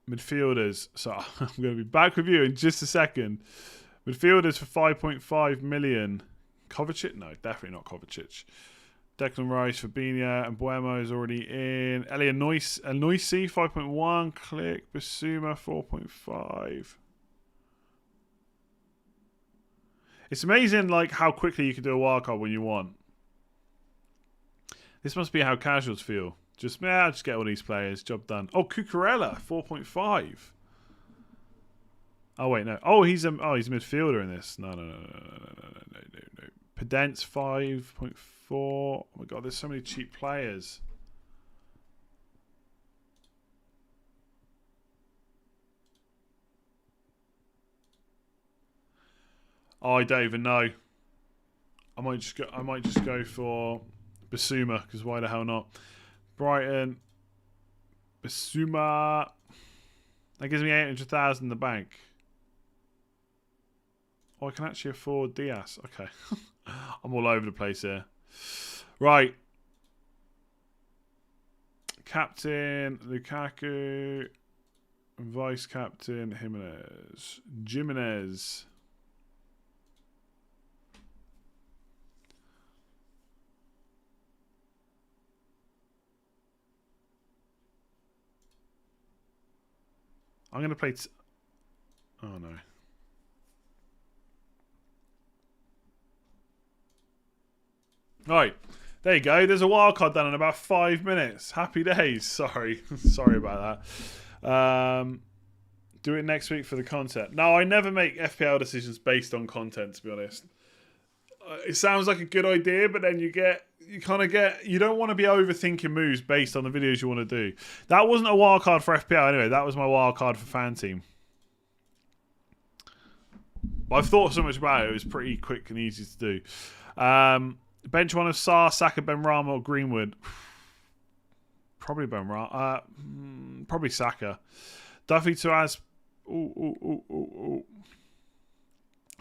Midfielders. So I'm going to be back with you in just a second. Midfielders for 5.5 million. Kovacic? No, definitely not Kovacic. Declan Rice, Fabinho, and Buemo is already in. Elia Noisy, 5.1. Click. Basuma, 4.5. It's amazing, like, how quickly you can do a wildcard when you want. This must be how casuals feel. Just get all these players. Job done. Oh, Cucurella, 4.5. Oh wait, no. He's a midfielder in this. No. Pedence 5.4. Oh my god, there's so many cheap players. Oh, I don't even know. I might just go for Basuma because why the hell not? Brighton, Basuma. That gives me 800,000 in the bank. Oh, I can actually afford Diaz. Okay, I'm all over the place here. Right, captain Lukaku, vice captain Jimenez. I'm going to play... Oh, no. Right. There you go. There's a wildcard done in about 5 minutes. Happy days. Sorry. Sorry about that. Do it next week for the content. No, I never make FPL decisions based on content, to be honest. It sounds like a good idea, but then you don't want to be overthinking moves based on the videos you want to do. That wasn't a wild card for FPL anyway. That was my wild card for fan team. But I've thought so much about it. It was pretty quick and easy to do. Bench one of Sarr, Saka, Benrahma, or Greenwood. Probably Benrahma. Probably Saka. Duffy to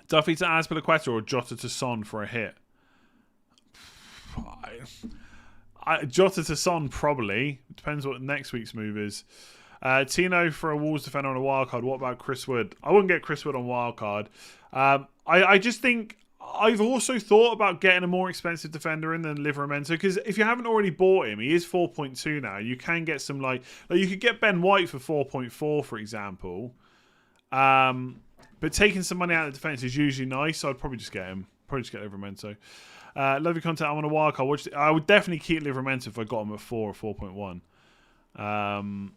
Duffy to Azpilicueta or Jota to Son for a hit. Jota to Son probably. It depends what next week's move is. Tino for a Wolves defender on a wild card. What about Chris Wood? I wouldn't get Chris Wood on wild card. I just think I've also thought about getting a more expensive defender in than Livramento, because if you haven't already bought him, he is 4.2 now. You can get some like you could get Ben White for 4.4, for example. But taking some money out of the defense is usually nice, so I'd probably just get him. Probably just get Livramento. Love your content. I'm on a wild card. I would definitely keep Livramento if I got him at 4 or 4.1.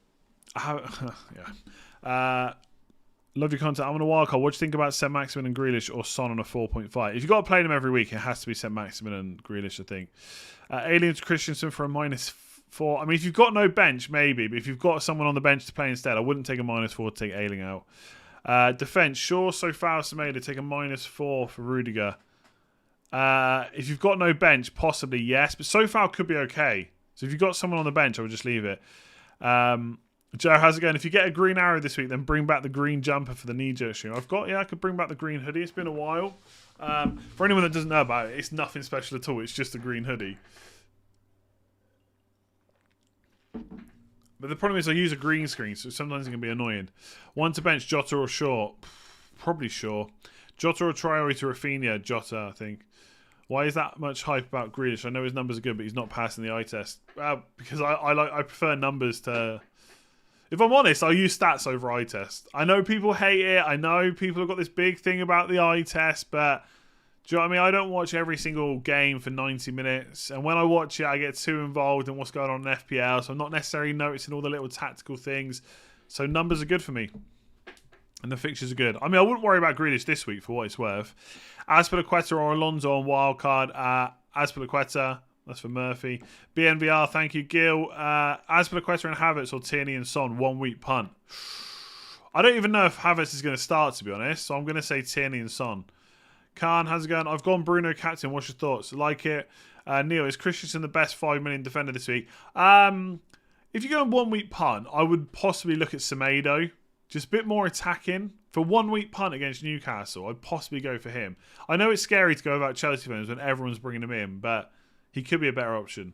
Love your content. I'm on a wild card. What do you think about St. Maximin and Grealish or Son on a 4.5? If you've got to play them every week, it has to be St. Maximin and Grealish, I think. Aliens Christensen for a -4. I mean, if you've got no bench, maybe. But if you've got someone on the bench to play instead, I wouldn't take a -4 to take Ailing out. Defense, Shaw, Sofao, Semedo, take a -4 for Rudiger. If you've got no bench, possibly yes. But Sofao could be okay. So if you've got someone on the bench, I would just leave it. Joe, how's it going? If you get a green arrow this week, then bring back the green jumper for the knee-jerk shoe. I could bring back the green hoodie. It's been a while. For anyone that doesn't know about it, it's nothing special at all. It's just a green hoodie. But the problem is I use a green screen, so sometimes it can be annoying. One to bench, Jota or Shaw? Probably Shaw. Jota or Traore to Rafinha? Jota, I think. Why is that much hype about Grealish? I know his numbers are good, but he's not passing the eye test. Because I prefer numbers to... If I'm honest, I use stats over eye test. I know people hate it. I know people have got this big thing about the eye test, but do you know what I mean? I don't watch every single game for 90 minutes. And when I watch it, I get too involved in what's going on in FPL. So I'm not necessarily noticing all the little tactical things. So numbers are good for me. And the fixtures are good. I mean, I wouldn't worry about Grealish this week for what it's worth. Azpilicueta or Alonso on wildcard. Azpilicueta. That's for Murphy. BNVR, thank you, Gil. Azpilicueta and Havertz or Tierney and Son, 1 week punt. I don't even know if Havertz is going to start, to be honest. So I'm going to say Tierney and Son. Khan, how's it going? I've gone Bruno captain. What's your thoughts? Like it. Neil, is Christensen the best 5 million defender this week? If you go on 1 week punt, I would possibly look at Semedo. Just a bit more attacking. For 1 week punt against Newcastle, I'd possibly go for him. I know it's scary to go about Chelsea fans when everyone's bringing him in, but he could be a better option.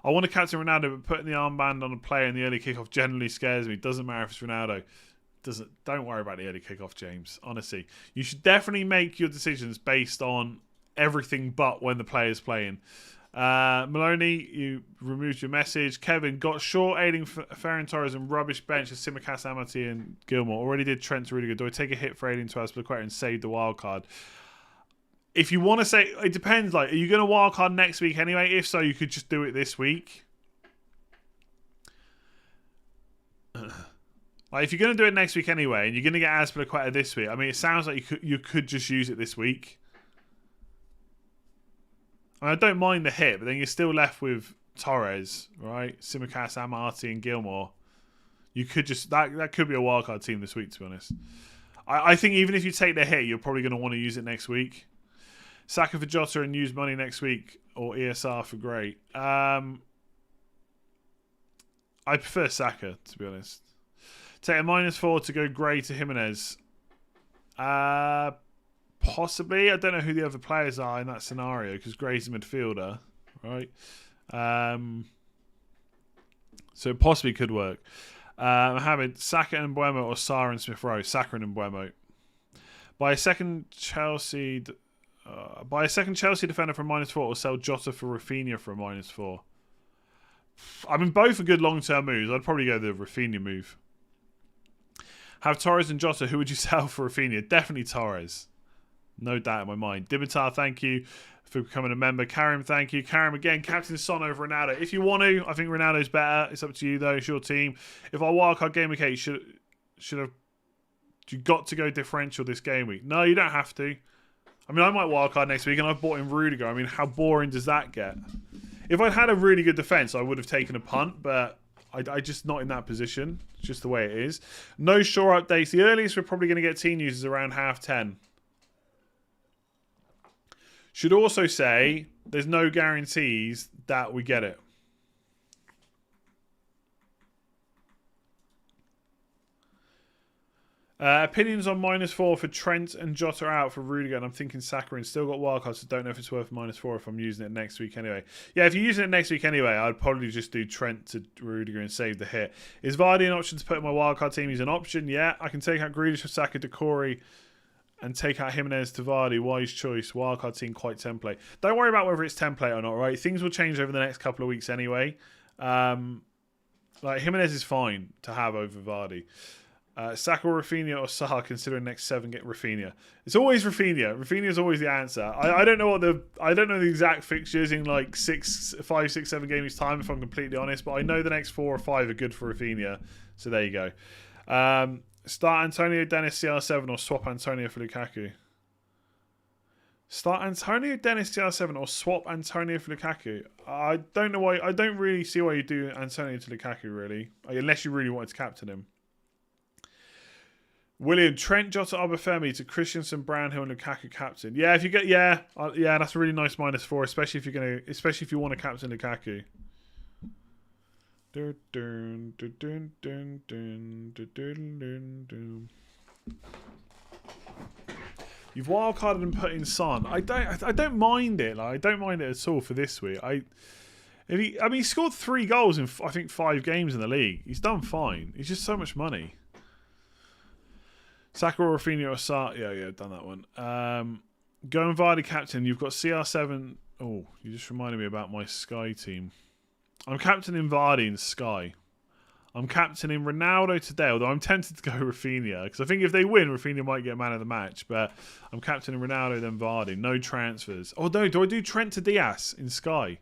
I want to captain Ronaldo, but putting the armband on a player in the early kickoff generally scares me. Doesn't matter if it's Ronaldo. Don't worry about the early kickoff, James. Honestly, you should definitely make your decisions based on everything but when the player's playing. Maloney, you removed your message. Kevin, got Shaw, Ailing, Ferran Torres and rubbish bench of Simicast, Amati and Gilmore. Already did Trent Rudiger. Do I take a hit for Ailing to Azpilicueta and save the wild card? If you want to say, it depends. Like, are you going to wild card next week anyway? If so, you could just do it this week. Like, if you're going to do it next week anyway, and you're going to get Azpilicueta this week, I mean, it sounds like you could just use it this week. I mean, I don't mind the hit, but then you're still left with Torres, right? Simicast, Amati, and Gilmore. You could just that could be a wildcard team this week, to be honest. I think even if you take the hit, you're probably going to want to use it next week. Saka for Jota and use money next week, or ESR for Gray. I prefer Saka, to be honest. Take a -4 to go Gray to Jimenez. Possibly. I don't know who the other players are in that scenario because Gray's a midfielder, right? So it possibly could work. Mohamed, Saka and Mbuemo or Sarr and Smith Rowe? Saka and Mbuemo. Buy a second Chelsea defender for -4 or sell Jota for Rafinha for a -4. I mean, both are good long-term moves. I'd probably go the Rafinha move. Have Torres and Jota. Who would you sell for Rafinha? Definitely Torres. No doubt in my mind. Dimitar, thank you for becoming a member. Karim, thank you. Karim, again, captain Son over Ronaldo. If you want to, I think Ronaldo's better. It's up to you, though. It's your team. If I wildcard game week 8, should have you got to go differential this game week? No, you don't have to. I mean, I might wildcard next week, and I've bought in Rudiger. I mean, how boring does that get? If I'd had a really good defence, I would have taken a punt, but I just not in that position. It's just the way it is. No Shaw updates. The earliest we're probably going to get team news is around 10:30. Should also say there's no guarantees that we get it. Opinions on -4 for Trent and Jota out for Rudiger. And I'm thinking Saka and still got wildcards, so don't know if it's worth -4 if I'm using it next week anyway. Yeah, if you're using it next week anyway, I'd probably just do Trent to Rudiger and save the hit. Is Vardy an option to put in my wildcard team? He's an option, yeah. I can take out Grealish for Saka, Decore, and take out Jimenez to Vardy. Wise choice. Wildcard team quite template. Don't worry about whether it's template or not, right? Things will change over the next couple of weeks anyway. Like Jimenez is fine to have over Vardy. Saka or Rafinha or Salah, considering next 7 get Rafinha. It's always Rafinha. Rafinha is always the answer. I don't know the exact fixtures in like 5, 6, 7 games time, if I'm completely honest, but I know the next 4 or 5 are good for Rafinha. So there you go. Start Antonio, Dennis, CR7 or swap Antonio for Lukaku. Start Antonio, Dennis, CR7 or swap Antonio for Lukaku. I don't know why. I don't really see why you do Antonio to Lukaku really, unless you really wanted to captain him. William, Trent, Jota, Obafemi to Christensen, Brownhill, and Lukaku captain. Yeah, if you get that's a really nice -4, especially if you want to captain Lukaku. You've wildcarded and put in Son. I don't mind it. Like, I don't mind it at all for this week. He scored 3 goals in I think 5 games in the league. He's done fine. He's just so much money. Saka or Rafinha or Sarr. Yeah, done that one. Go and Vardy captain. You've got CR7. Oh, you just reminded me about my Sky team. I'm captaining Vardy in Sky. I'm captaining Ronaldo today, although I'm tempted to go Rafinha, because I think if they win, Rafinha might get man of the match. But I'm captaining Ronaldo, then Vardy. No transfers. Oh, no. Do I do Trent to Diaz in Sky?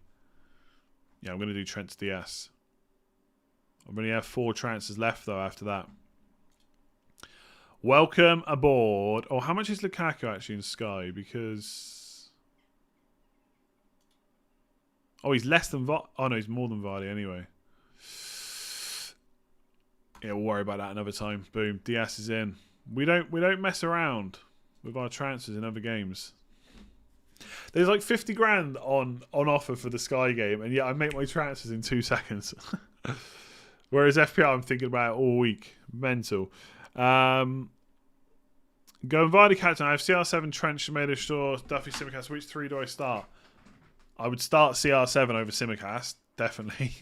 Yeah, I'm going to do Trent to Diaz. I only have 4 transfers left, though, after that. Welcome aboard. Oh, how much is Lukaku actually in Sky? Because... Oh, he's less than Vardy. Oh, no, he's more than Vardy anyway. Yeah, we'll worry about that another time. Boom. Diaz is in. We don't mess around with our transfers in other games. There's like 50 grand on offer for the Sky game, and yet I make my transfers in 2 seconds. Whereas FPL, I'm thinking about it all week. Mental. Go and Vardy captain. I have CR7, Trent, Semedo, Shaw, Duffy, Simicast. Which 3 do I start? I would start CR7 over Simicast, definitely.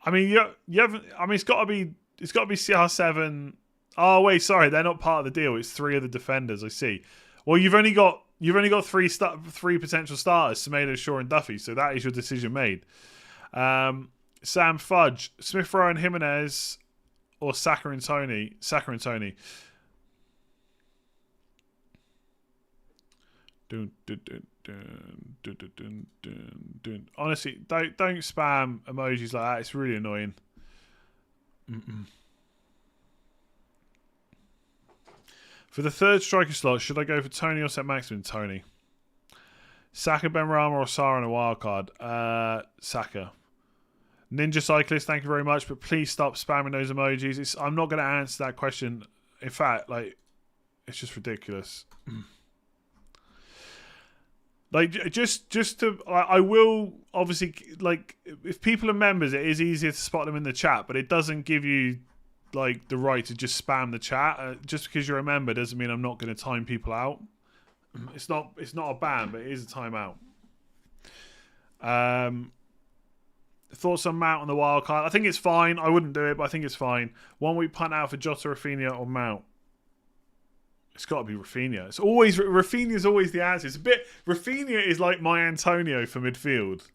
I mean, you haven't. I mean, it's got to be CR7. Oh wait, sorry, they're not part of the deal. It's 3 of the defenders. I see. Well, you've only got 3 potential starters: Semedo, Shaw, and Duffy. So that is your decision made. Sam Fudge, Smith Rowe and Jimenez, or Saka and Tony. Saka and Tony. Honestly, don't spam emojis like that. It's really annoying. For the 3rd striker slot, should I go for Tony or St. Maximin? Tony. Saka, Benrahma, or Sarr in a wildcard? Saka. Ninja Cyclist, thank you very much, but please stop spamming those emojis. I'm not going to answer that question. In fact, like, it's just ridiculous. Like, just to, I will obviously, like, if people are members, it is easier to spot them in the chat, but it doesn't give you, like, the right to just spam the chat. Just because you're a member doesn't mean I'm not going to time people out. It's not a ban, but it is a timeout. Thoughts on Mount on the wild card? I think it's fine. I wouldn't do it, but I think it's fine. 1 week punt out for Jota, Rafinha, or Mount. It's got to be Rafinha. It's always Rafinha is always the answer. It's a bit. Rafinha is like my Antonio for midfield.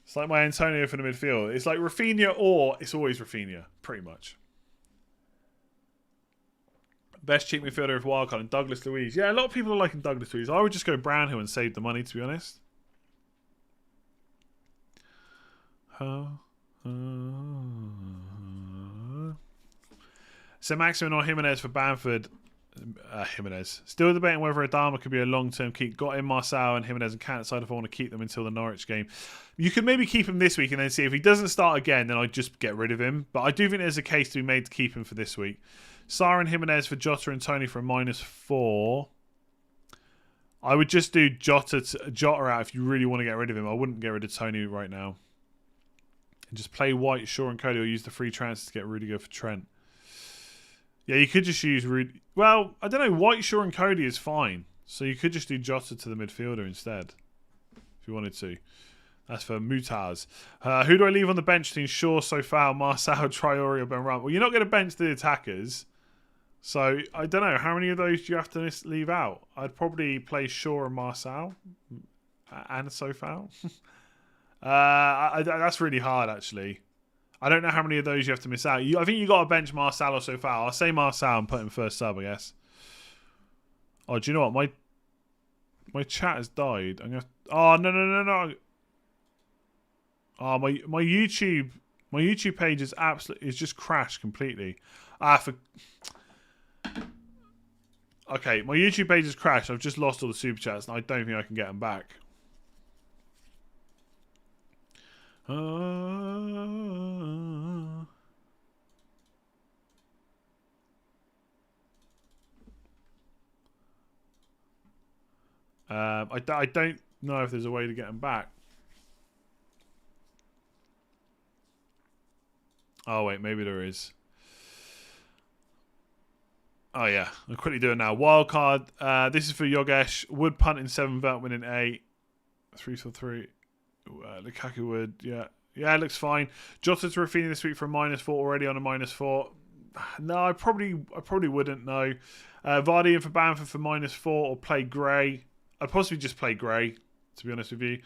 It's like my Antonio for the midfield. It's like Rafinha or it's always Rafinha, pretty much. Best cheap midfielder of wildcard and Douglas Luiz. Yeah, a lot of people are liking Douglas Luiz. I would just go Brownhill and save the money, to be honest. So Maximin or Jimenez for Bamford. Jimenez. Still debating whether Adama could be a long-term keep. Got in Marcel and Jimenez and can't decide if I want to keep them until the Norwich game. You could maybe keep him this week and then see if he doesn't start again, then I'd just get rid of him. But I do think there's a case to be made to keep him for this week. Sarr and Jimenez for Jota and Tony for a -4. I would just do Jota out if you really want to get rid of him. I wouldn't get rid of Tony right now. And just play White, Shaw and Cody, or use the free transfers to get Rudiger for Trent. Yeah, you could just use well, I don't know. White, Shaw, and Cody is fine. So you could just do Jota to the midfielder instead. If you wanted to. That's for Mutaz. Who do I leave on the bench between Shaw, Sofal, Marcel, Traore, or Benrahma? Well, you're not going to bench the attackers. So I don't know. How many of those do you have to leave out? I'd probably play Shaw and Marcel. And Sofal. That's really hard, actually. I don't know how many of those you have to miss out. I think you got to bench Marcel or Sofal. I'll say Marcel and put him first sub, I guess. Oh, do you know what? My chat has died. I'm gonna. Oh no. Oh, my YouTube page is just crashed completely. Okay, my YouTube page has crashed. I've just lost all the super chats, and I don't think I can get them back. I don't know if there's a way to get them back. Oh wait, maybe there is. Oh yeah, I'll quickly do it now. Wildcard. This is for Yogesh. Wood punt in 7, Veltman in 8. 3-3. Lukaku Wood. Yeah, it looks fine. Jota to Rafinha this week for a -4 already on a -4. No, I probably wouldn't. No. Vardy in for Bamford for -4 or play Gray. I'd possibly just play Gray, to be honest with you.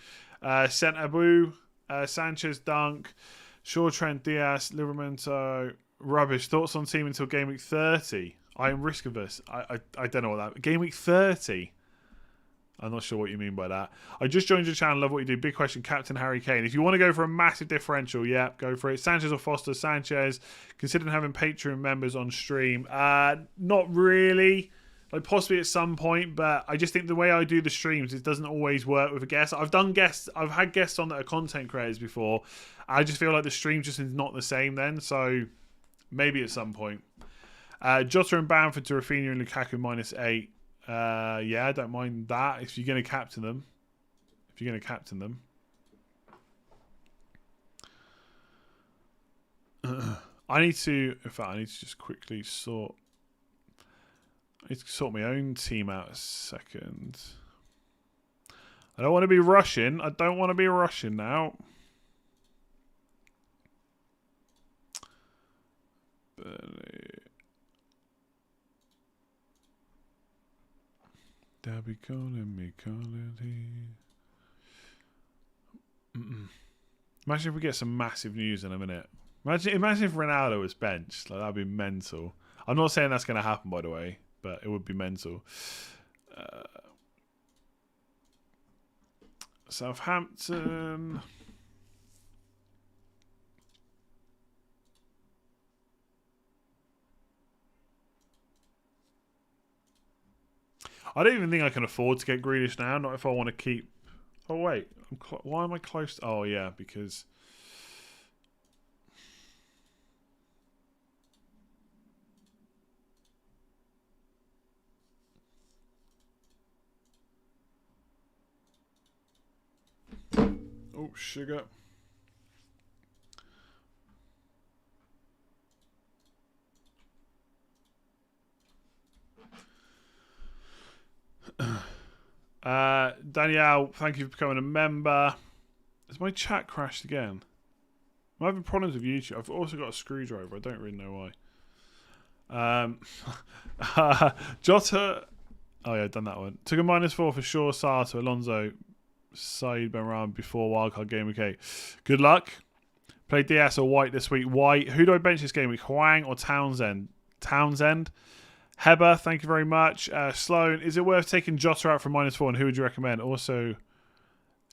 Sent Abu, Sanchez, Dunk, Shaw, Trent, Diaz, Livramento. Rubbish. Thoughts on team until game week 30? I am risk averse. I don't know what that. Game week 30. I'm not sure what you mean by that. I just joined your channel. Love what you do. Big question, Captain Harry Kane. If you want to go for a massive differential, yeah, go for it. Sanchez or Foster? Sanchez. Considering having Patreon members on stream. Not really. Like possibly at some point, but I just think the way I do the streams, it doesn't always work with a guest. I've had guests on that are content creators before. I just feel like the stream just is not the same then. So maybe at some point. Jota and Bamford to Rafinha and Lukaku -8. Yeah, I don't mind that if you're going to captain them. I need to just quickly sort my own team out a second. I don't want to be rushing. Now. They'll be calling me. Imagine if we get some massive news in a minute. Imagine if Ronaldo was benched. Like, that'd be mental. I'm not saying that's going to happen, by the way, but it would be mental. Southampton. I don't even think I can afford to get Grealish now. Not if I want to keep. Oh wait, why am I close? Oh yeah, because. Oh, sugar. Danielle, thank you for becoming a member. Has my chat crashed again? I'm having problems with YouTube. I've also got a screwdriver. I don't really know why. Jota. Oh yeah, I've done that one. Took a -4 for Shaw, Sarr to Alonso, Said Benrahma before wildcard game week 8. Good luck. Play DS or White this week. White. Who do I bench this game week? Hwang or Townsend? Townsend. Heber, thank you very much. Sloan, is it worth taking Jota out from -4? And who would you recommend? Also,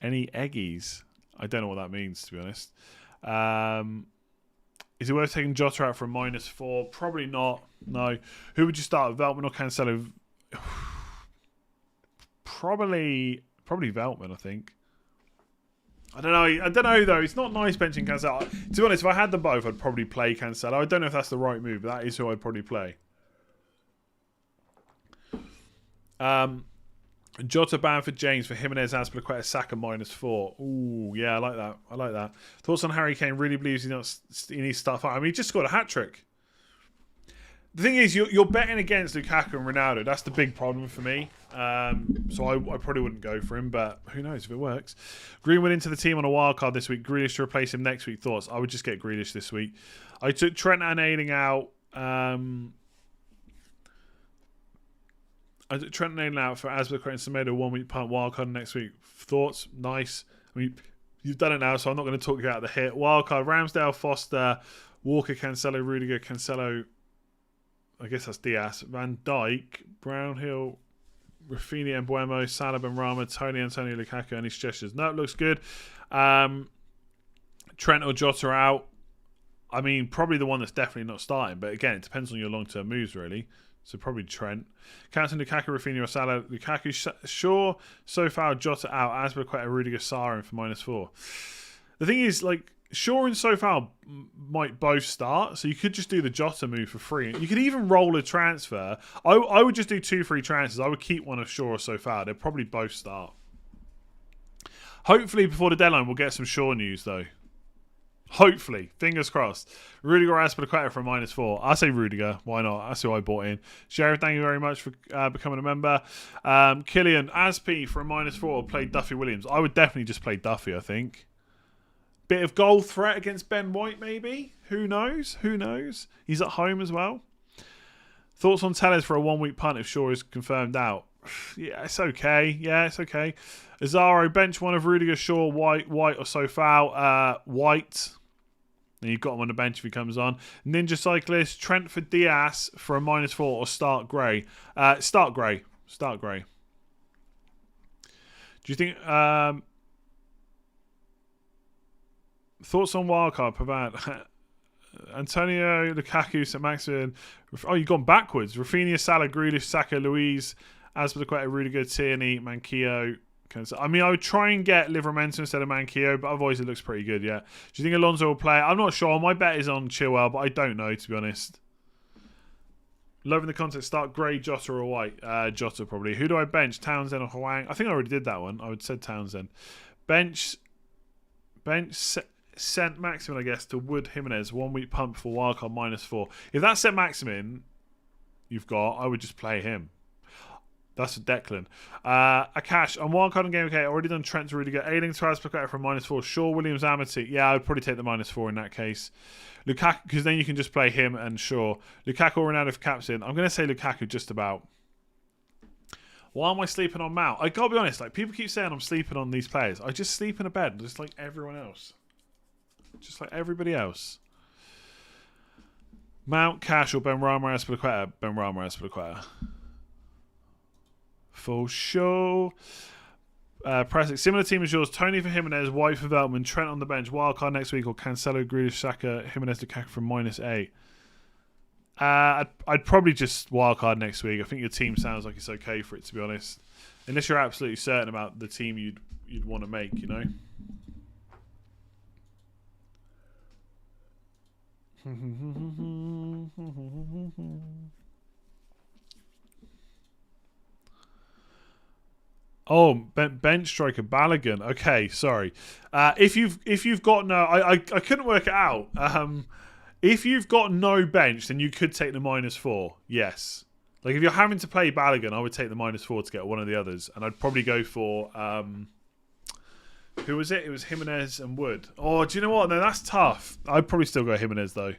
any Eggies? I don't know what that means, to be honest. Is it worth taking Jota out for a -4? Probably not. No. Who would you start? Veltman or Cancelo? Probably Veltman, I think. I don't know though. It's not nice benching Cancelo. To be honest, if I had them both, I'd probably play Cancelo. I don't know if that's the right move, but that is who I'd probably play. Jota Bamford James for Jimenez, Azpilicueta, Saka -4. Ooh, yeah, I like that. Thoughts on Harry Kane? Really believes he needs to start fighting. I mean, he just scored a hat-trick. The thing is, you're betting against Lukaku and Ronaldo. That's the big problem for me. So I probably wouldn't go for him, but who knows if it works. Greenwood into the team on a wild card this week. Grealish to replace him next week. Thoughts? I would just get Grealish this week. I took Trent and Ayling out. I took Trent and Ayling out for Azpilicueta and Semedo 1 week punt wild card next week. Thoughts? Nice. I mean, you've done it now, so I'm not going to talk you out of the hit. Wild card: Ramsdale, Foster, Walker, Cancelo, Rudiger, Cancelo. I guess that's Diaz. Van Dijk, Brownhill, Rafinha, Mbuemo, Salah, Benrahma, Tony, Antonio, Lukaku, any suggestions? No, it looks good. Trent or Jota out. I mean, probably the one that's definitely not starting, but again, it depends on your long-term moves, really. So probably Trent. Captain Lukaku, Rafinha or Salah. Lukaku, Shaw, Sofao, Jota out. Azpilicueta, Rudiger, Sarr in for -4. The thing is, like, Shaw and Sofao might both start, so you could just do the Jota move for free. You could even roll a transfer. I would just do 2 free transfers. I would keep one of Shaw or Sofao. They'll probably both start. Hopefully, before the deadline, we'll get some Shaw news, though. Hopefully. Fingers crossed. Rudiger or Azpilicueta for a -4. I say Rudiger. Why not? That's who I bought in. Sheriff, thank you very much for becoming a member. Killian, Asp for a -4. Play Duffy Williams. I would definitely just play Duffy, I think. Bit of goal threat against Ben White, maybe? Who knows? Who knows? He's at home as well. Thoughts on Tellez for a 1 week punt if Shaw is confirmed out? Yeah, it's okay. Azaro, bench one of Rudiger, Shaw, White or Sofao. White. Then you've got him on the bench if he comes on. Ninja Cyclist, Trent for Diaz for a -4 or start Gray. Start Gray. Do you think... Thoughts on wildcard, Pavan? Antonio, Lukaku, St. Maximin. Oh, you've gone backwards. Rafinha, Salah, Grealish, Saka, Luiz, Azpilicueta, Rudiger, Tierney, Manquillo. I mean, I would try and get Livramento instead of Manquillo, but otherwise it looks pretty good, yeah. Do you think Alonso will play? I'm not sure. My bet is on Chilwell, but I don't know, to be honest. Loving the content. Start Gray, Jota or White? Jota, probably. Who do I bench? Townsend or Hwang? I think I already did that one. I would said Townsend. Bench St. Maximin, I guess, to Wood Jimenez. 1 week pump for wildcard -4. If that's St. Maximin you've got, I would just play him. That's a Declan. Akash, on wildcard and game, okay, already done Trent to Rudiger. Ayling to Azpilicueta for -4. Shaw, Williams, Amity. Yeah, I would probably take the -4 in that case. Lukaku, because then you can just play him and Shaw. Lukaku or Ronaldo for captain. I'm going to say Lukaku just about. Why am I sleeping on Mount? I gotta be honest, like, people keep saying I'm sleeping on these players. I just sleep in a bed, just like everyone else. Just like everybody else. Mount, Cash, or Benrahma, Azpilicueta. Benrahma, Azpilicueta. For sure. Pressing. Similar team as yours. Tony for Jimenez, White for Veltman, Trent on the bench. Wildcard next week, or Cancelo, Grealish, Saka, Jimenez, Lukaku from -8. I'd probably just wildcard next week. I think your team sounds like it's okay for it, to be honest. Unless you're absolutely certain about the team you'd want to make, you know. Oh, bench striker Balogun. Okay, sorry. If you've got no, I couldn't work it out. If you've got no bench, then you could take the -4. Yes. Like if you're having to play Balogun, I would take the -4 to get one of the others, and I'd probably go for who was it? It was Jimenez and Wood. Oh, do you know what? No, that's tough. I'd probably still go Jimenez though.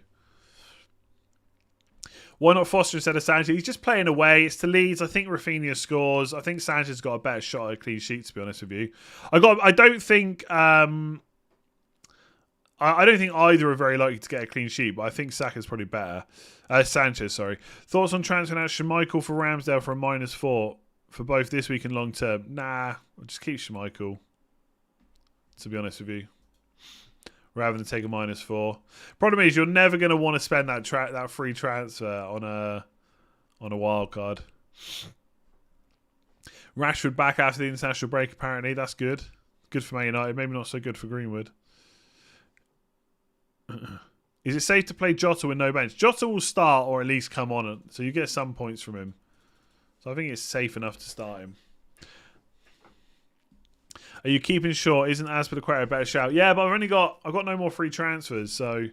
Why not Foster instead of Sanchez? He's just playing away. It's to Leeds. I think Rafinha scores. I think Sanchez got a better shot at a clean sheet, to be honest with you. I don't think either are very likely to get a clean sheet, but I think Saka's probably better. Sanchez, sorry. Thoughts on transferring out Schmeichel for Ramsdale for a -4 for both this week and long term? Nah, I'll just keep Schmeichel, to be honest with you. rather than take a -4. Problem is, you're never going to want to spend that free transfer on a wild card. Rashford back after the international break, apparently. That's good. Good for Man United. Maybe not so good for Greenwood. Is it safe to play Jota with no bench? Jota will start or at least come on, so you get some points from him. So I think it's safe enough to start him. Are you keeping short? Isn't Azpilicueta a better shout? Yeah, but I've got no more free transfers, so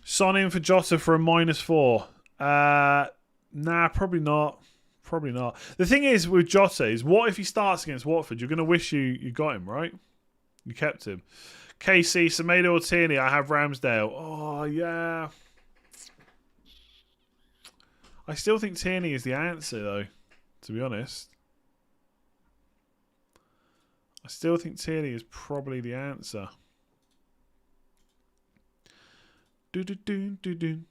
Son in for Jota for a -4. Nah, probably not. Probably not. The thing is with Jota is, what if he starts against Watford? You're going to wish you got him, right? You kept him. KC, Semedo or Tierney? I have Ramsdale. Oh, yeah. I still think Tierney is the answer, though, to be honest. I still think Tierney is probably the answer. Do-do-do-do-do.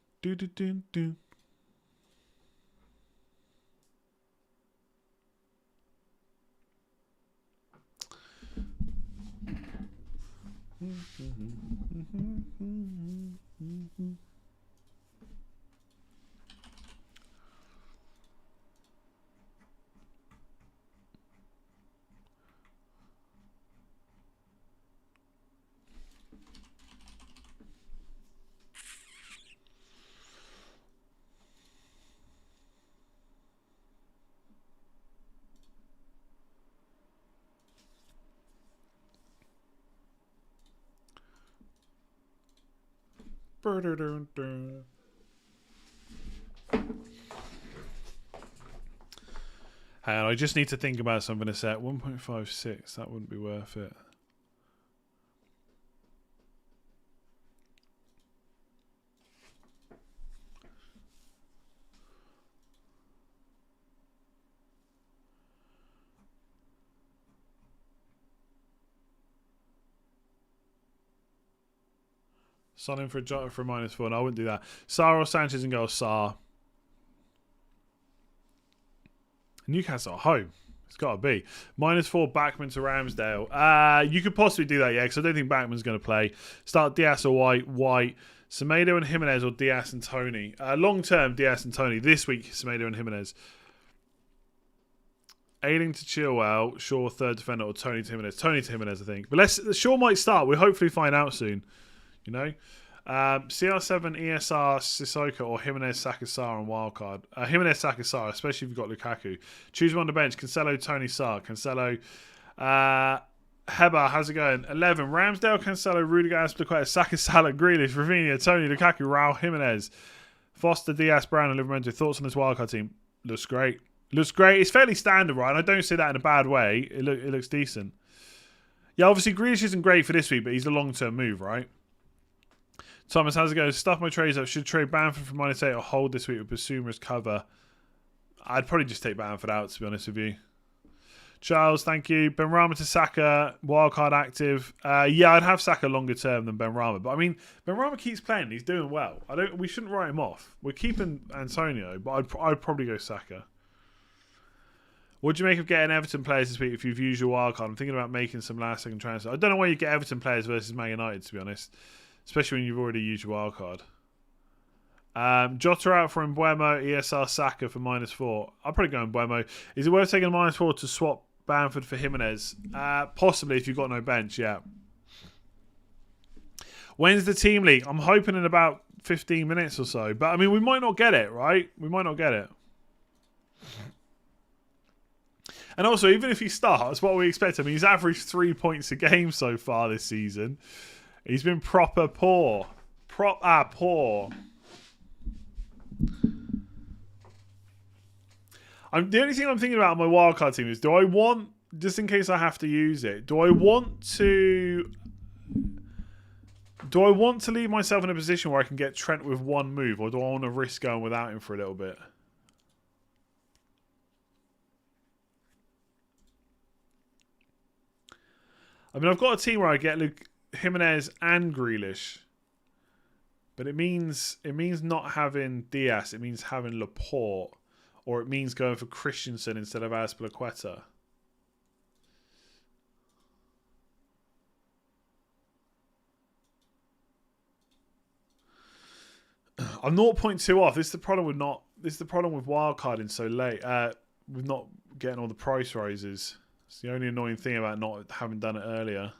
Hang on, I just need to think about something to set. 1.56, that wouldn't be worth it. Son in for Jota for a -4. No, I wouldn't do that. Sarr or Sanchez and goal. Sarr. Newcastle at home. It's got to be. -4 Backman to Ramsdale. You could possibly do that, yeah, because I don't think Backman's going to play. Start Diaz or White. Semedo and Jimenez or Diaz and Tony. Long term, Diaz and Tony. This week, Semedo and Jimenez. Ailing to Chilwell. Shaw, third defender, or Tony to Jimenez. Tony to Jimenez, I think. But Shaw might start. We'll hopefully find out soon. You know? CR7, ESR, Sissoko, or Jimenez, Saka, Sarr on wildcard. Jimenez, Saka, Sarr, especially if you've got Lukaku. Choose one on the bench. Cancelo, Tony, Sarr. Cancelo, Heba, how's it going? 11. Ramsdale, Cancelo, Rudiger, Azpilicueta, Saka, Salah, Grealish, Rafinha, Tony, Lukaku, Raul, Jimenez, Foster, Diaz, Brown, and Livramento. Thoughts on this wildcard team? Looks great. Looks great. It's fairly standard, right? I don't say that in a bad way. It looks decent. Yeah, obviously Grealish isn't great for this week, but he's a long-term move, right? Thomas, how's it going? Stuff my trades up. Should trade Bamford for -8 or hold this week with Basuma's cover? I'd probably just take Bamford out, to be honest with you. Charles, thank you. Benrahma to Saka, wildcard active. Yeah, I'd have Saka longer term than Benrahma. But I mean, Benrahma keeps playing. He's doing well. We shouldn't write him off. We're keeping Antonio, but I'd probably go Saka. What do you make of getting Everton players this week if you've used your wildcard? I'm thinking about making some last-second transfers. I don't know why you get Everton players versus Man United, to be honest. Especially when you've already used your wildcard. Jota out for Mbuemo, ESR Saka for -4. I'll probably go Mbuemo. Is it worth taking a -4 to swap Bamford for Jimenez? Possibly if you've got no bench, yeah. When's the team league? I'm hoping in about 15 minutes or so. But, I mean, we might not get it, right? We might not get it. And also, even if he starts, what we expect him, he's averaged 3 points a game so far this season. He's been proper poor. Poor. The only thing I'm thinking about on my wildcard team is, do I want, just in case I have to use it, do I want to leave myself in a position where I can get Trent with one move, or do I want to risk going without him for a little bit? I mean, I've got a team where I get Jimenez and Grealish, but it means not having Diaz. It means having Laporte, or it means going for Christensen instead of Azpilicueta. I'm 0.2 off. This is the problem with wildcarding so late. With not getting all the price rises. It's the only annoying thing about not having done it earlier.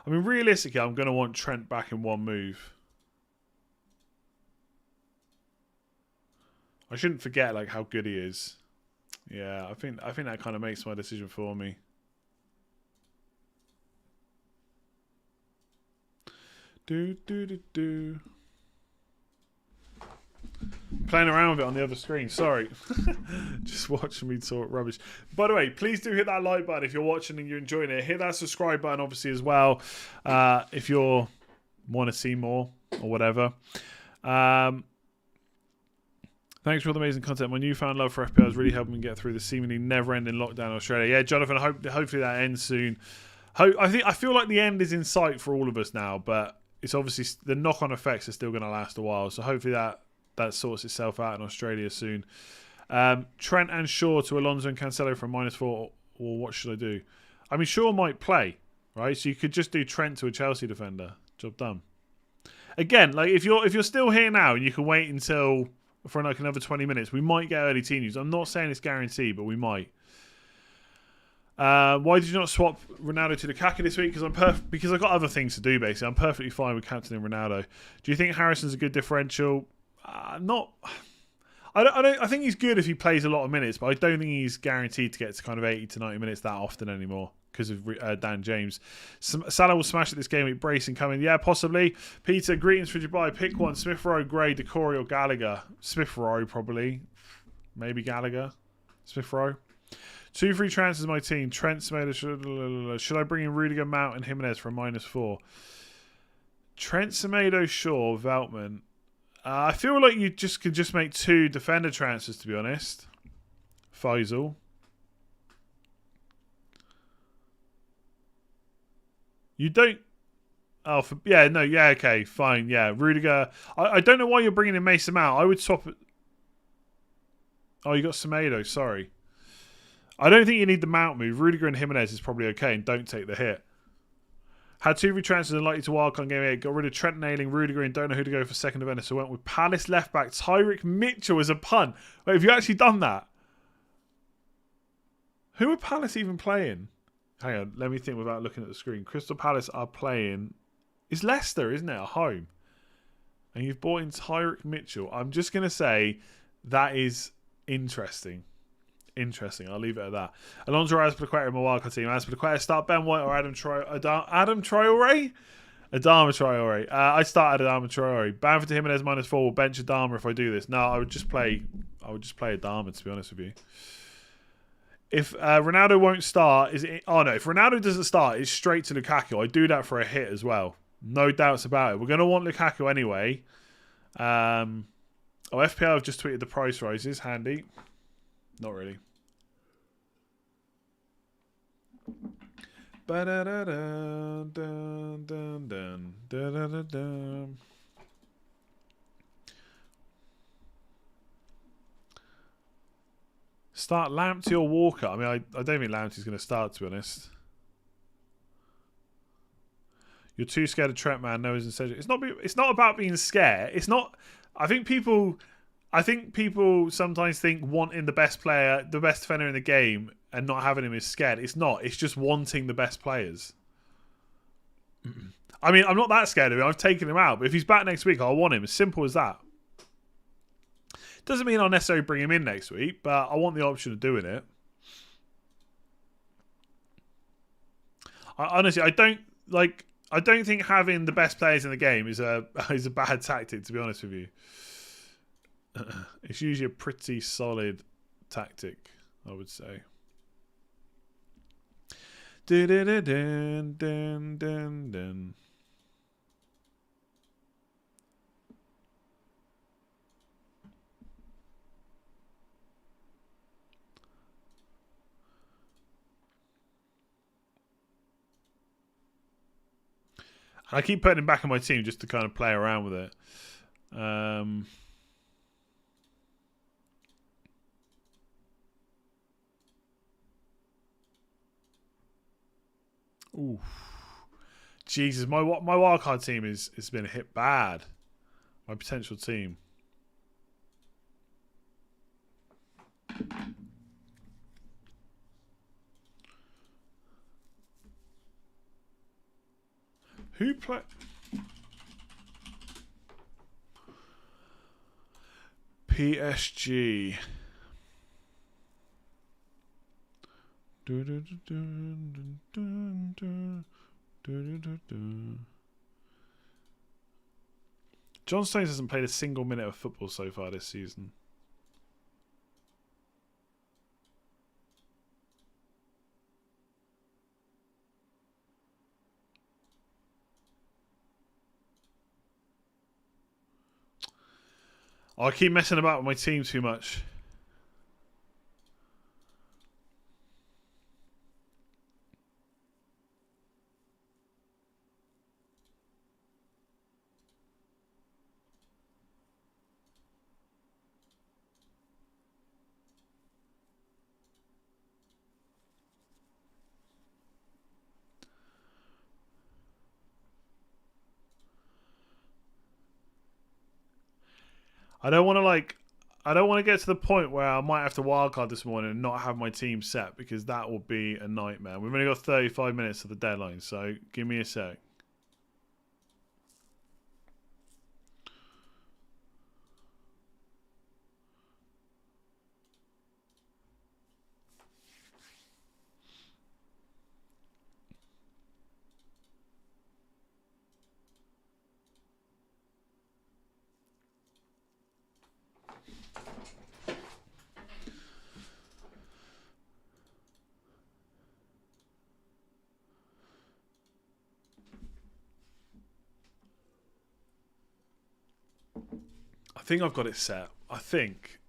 I mean, realistically, I'm going to want Trent back in one move. I shouldn't forget like how good he is. Yeah, I think that kind of makes my decision for me. Playing around with it on the other screen. Sorry. Just watching me talk rubbish. By the way, please do hit that like button if you're watching and you're enjoying it. Hit that subscribe button, obviously, as well, if you want to see more or whatever. Thanks for all the amazing content. My newfound love for FPL has really helped me get through the seemingly never-ending lockdown in Australia. Yeah, Jonathan, hopefully that ends soon. I feel like the end is in sight for all of us now, but it's obviously the knock-on effects are still going to last a while. So hopefully that sorts itself out in Australia soon. Trent and Shaw to Alonso and Cancelo for -4. Or what should I do? I mean, Shaw might play, right? So you could just do Trent to a Chelsea defender. Job done. Again, like if you're still here now and you can wait until for like another 20 minutes, we might get early team news. I'm not saying it's guaranteed, but we might. Why did you not swap Ronaldo to Lukaku this week? Because I've got other things to do. Basically, I'm perfectly fine with captaining Ronaldo. Do you think Harrison's a good differential? Not. I think he's good if he plays a lot of minutes, but I don't think he's guaranteed to get to kind of 80 to 90 minutes that often anymore because of Dan James. Salah will smash it this game with Brayson coming. Yeah, possibly. Peter, greetings for Dubai. Pick one. Smith Rowe, Gray, Decore, or Gallagher. Smith Rowe, probably. Maybe Gallagher. Smith Rowe. 2 free transfers in my team. Trent Semedo. Should I bring in Rudiger, Mount, and Jimenez for a -4? Trent Semedo, Shaw, Veltman. I feel like you could just make 2 defender transfers, to be honest. Faisal. You don't... Oh, okay, fine, yeah. Rudiger. I don't know why you're bringing in Mason Mount. I would swap it. Oh, you got Semedo, sorry. I don't think you need the Mount move. Rudiger and Jimenez is probably okay, and don't take the hit. Had 2 retransfers and likely to wildcard game 8. Got rid of Trent Nailing, Rudiger, and don't know who to go for second defender. So went with Palace left back Tyrick Mitchell as a punt. Wait, have you actually done that? Who are Palace even playing? Hang on, let me think without looking at the screen. Crystal Palace are playing... It's Leicester, isn't it? At home. And you've bought in Tyrick Mitchell. I'm just going to say that is interesting. Interesting. I'll leave it at that. Alonso Azpilicueta in my wildcard team. Azpilicueta start Ben White or Adam Traore? Adama Traore. I started Adama Traore. Bamford to Jimenez -4. Will bench Adama if I do this. No, I would just play Adama, to be honest with you. If Ronaldo won't start, if Ronaldo doesn't start, it's straight to Lukaku. I do that for a hit as well. No doubts about it. We're going to want Lukaku anyway. FPL have just tweeted the price rises. Handy. Not really. Start Lamptey or Walker? I mean, I don't think Lamptey's going to start, to be honest. You're too scared of Trent, man. No, it's not about being scared. It's not. I think people sometimes think wanting the best player, the best defender in the game, and not having him is scared. It's not. It's just wanting the best players. I mean, I'm not that scared of him. I've taken him out. But if he's back next week, I'll want him. As simple as that. Doesn't mean I'll necessarily bring him in next week, but I want the option of doing it. Honestly, I don't think having the best players in the game is a bad tactic, to be honest with you. It's usually a pretty solid tactic, I would say. And I keep putting him back in my team just to kind of play around with it. Ooh. Jesus, my wildcard team has been hit bad. My potential team. Who play? PSG. John Stones hasn't played a single minute of football so far this season. I keep messing about with my team too much. I don't want to get to the point where I might have to wildcard this morning and not have my team set, because that will be a nightmare. We've only got 35 minutes to the deadline, so give me a sec. I think I've got it set. I think.